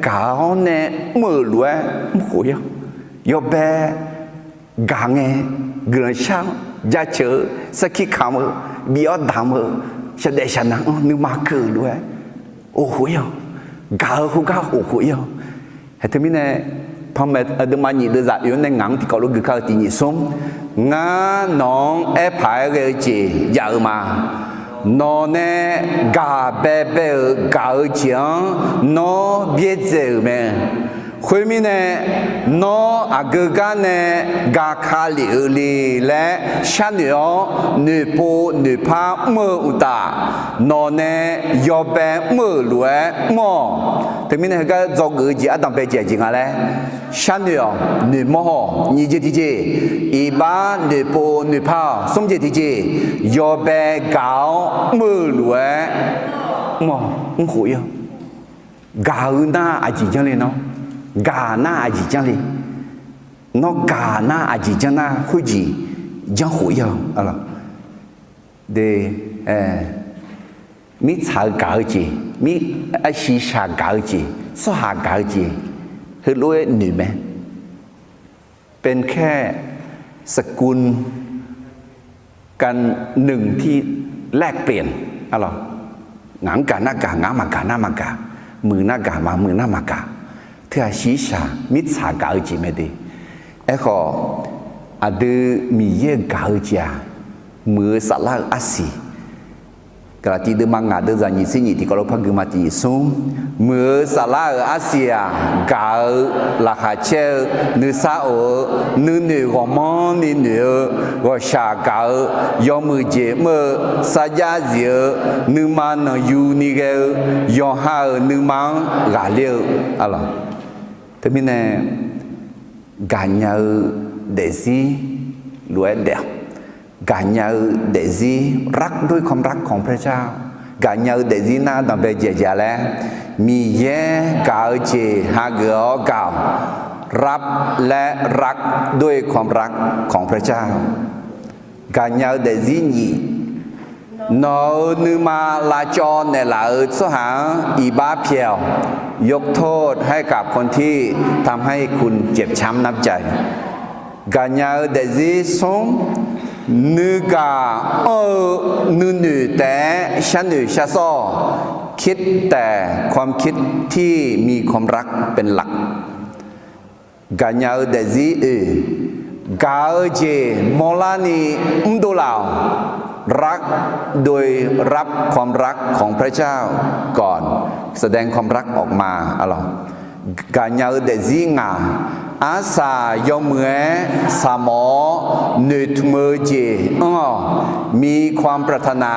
กาเนี่ยมือล้วนมือยอเบกาเงเกลือช่างยาเจอสักขี้ขามบีอดามเสด็จฉันนั่งนึกมาเกิดล้วนโอ้โหยกาคู่กาโอ้โหยเหตุนี้เนี่ยพอมาเดิมมาหนีเดือดอยู่ในงานที่เขาลูกเขาตีหนีส้มงานน้องพายเกจียาวมาnó nè gà bé bé gà chiang nó biết gì mà khối mi nè nó gà nè gà khá liu li lẽ sáng nữa nửa po nửa pa mơ ta nó nè yo bé mơ lúa mò thế mi nè cái do người gì ăn bé gì ngà lẽ sáng nữa nửa mò như thế thì gì ý ba nửa po nửa pa xong gì thì gì yo bé gạo mơ lúa mò không khối à gà na à chỉ cho nên nó gà na à chỉ cho nên nó gà na à chỉ cho na khối gì giang khối à là để mi chả gà gì mi xí xả gà gì số hà gà gìคือรู้หนึ่งไหมเป็นแค่สกุลกันหนึ่งที่แลกเปลี่ยนอะไรหงางกาหน้ากาหงางมากาหน้ามากามือหน้ากามามือหน้ามากาเท่าศีรษะมิจฉากาจีไม่ดีไอ้ข้ออาดูมีเยอะกาจีมือสลักอาศีกระติดมังงาเดินจากยี่สิบยี่ที่เขาพักกันมาที่สุ่มมือสลาอาเซียกาลาคาเชนึสาโอนึเนือของมันนึเนือก็ชากายอมือเจมือสัญญาเสียนึมันยูนิเกยอหานึมันกาเลียวอะไรแต่ไม่แน่การเงาเดซี่รวยเดียวการเงาเดซีรักด้วยความรักของพระเจ้าการเงาเดซีน่าต้องไปเจเจแล้วมีเย่กาเจฮาเกอการับและรักด้วยความรักของพระเจ้าการเงาเดซีนี่นอนึมาลาจอนในหลาสหาอีบ้าเพียวยกโทษให้กับคนที่ทำให้คุณเจ็บช้ำน้ำใจการเงาเดซีสงนึกานึแต่ฉันนึชาซอคิดแต่ความคิดที่มีความรักเป็นหลักกาญาเดซีกาเจมอลานีดูลาวรักโดยรับความรักของพระเจ้าก่อนแสดงความรักออกมาอะไรกาญาเดซีงาอาสายอมเมื่อสมอเนื้อมือเจมีความปรารถนา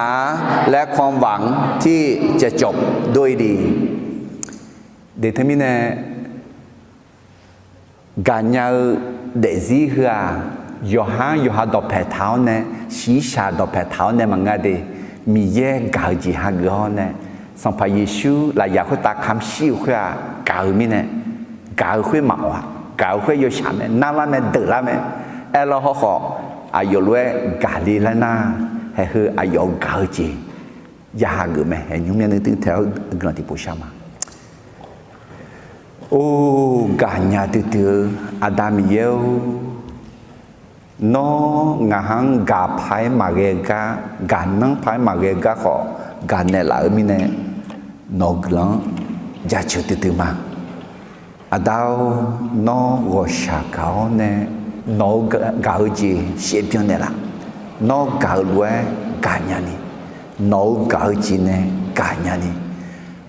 และความหวังที่จะจบด้วยดีเดทมิเนการยาเดซีเฮือยอฮาดอกแผดเท้าเนี่ยชีชาดอกแผดเท้าเนี่ยมันไงเดมีแยกกาจีฮากอนเนี่ยสัมภเยซูลายาคุตาคำชิวเฮือกามิเนกาคุยหมาอ่ะกาคุยโยชามน่าละเมเดละเมเอลฮอขออายุล้วยกาลีละนาให้คืออายุกาจียาเกเมให้ยุ่งเนี่ยนึกถึงแถวกลางที่ปูชามาโอ้กาญาตืออาดามิเยวน้องหังกาพายมาเกกากานังพายมาเกกาขอกาเนลามิเนนกลังยาชุดตือมาอาดาวน้องวชาเกาเนน้องกาจีเสียเพียงเนล่ะน้องกาลวยกาญานีน้องกาจีเนกาญานี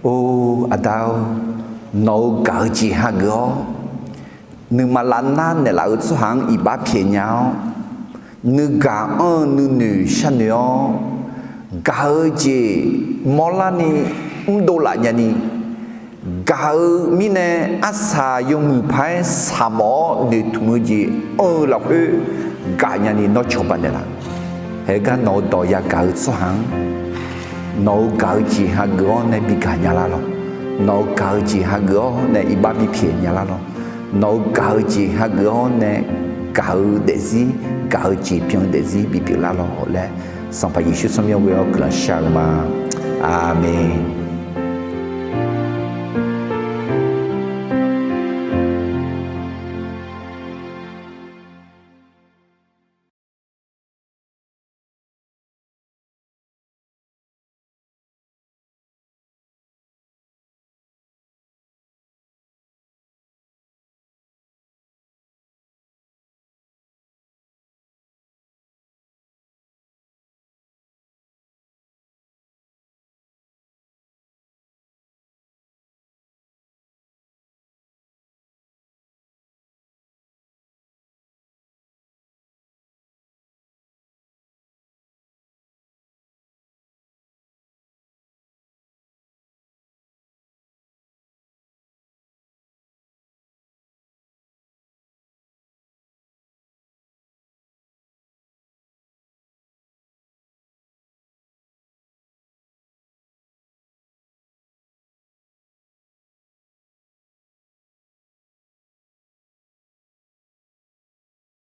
โอ้อาดาวน้องกาจีฮากอนึกมาล้านนั่นเนี่ยเราสุหังอีบ้าเพียงยาว nữ gà nữ nữ sang nữa gà gì mò la ni đô la nhà ni gà mine asa yung phải sa mỏ để thùng gì là cái gà nhà ni nó chụp bạn là hệ cái nó đòi ya gà số hàng nó gà gì ha gỡ này bị gà nhà la lo nó gà gì ha gỡ này iba bị phiền nhà la lo nó gà gì ha gỡ này gà để gì gà gì phiền để gì bị phiền la lo lẽ xong phải Giêsu xong nhau với ông là sao mà amen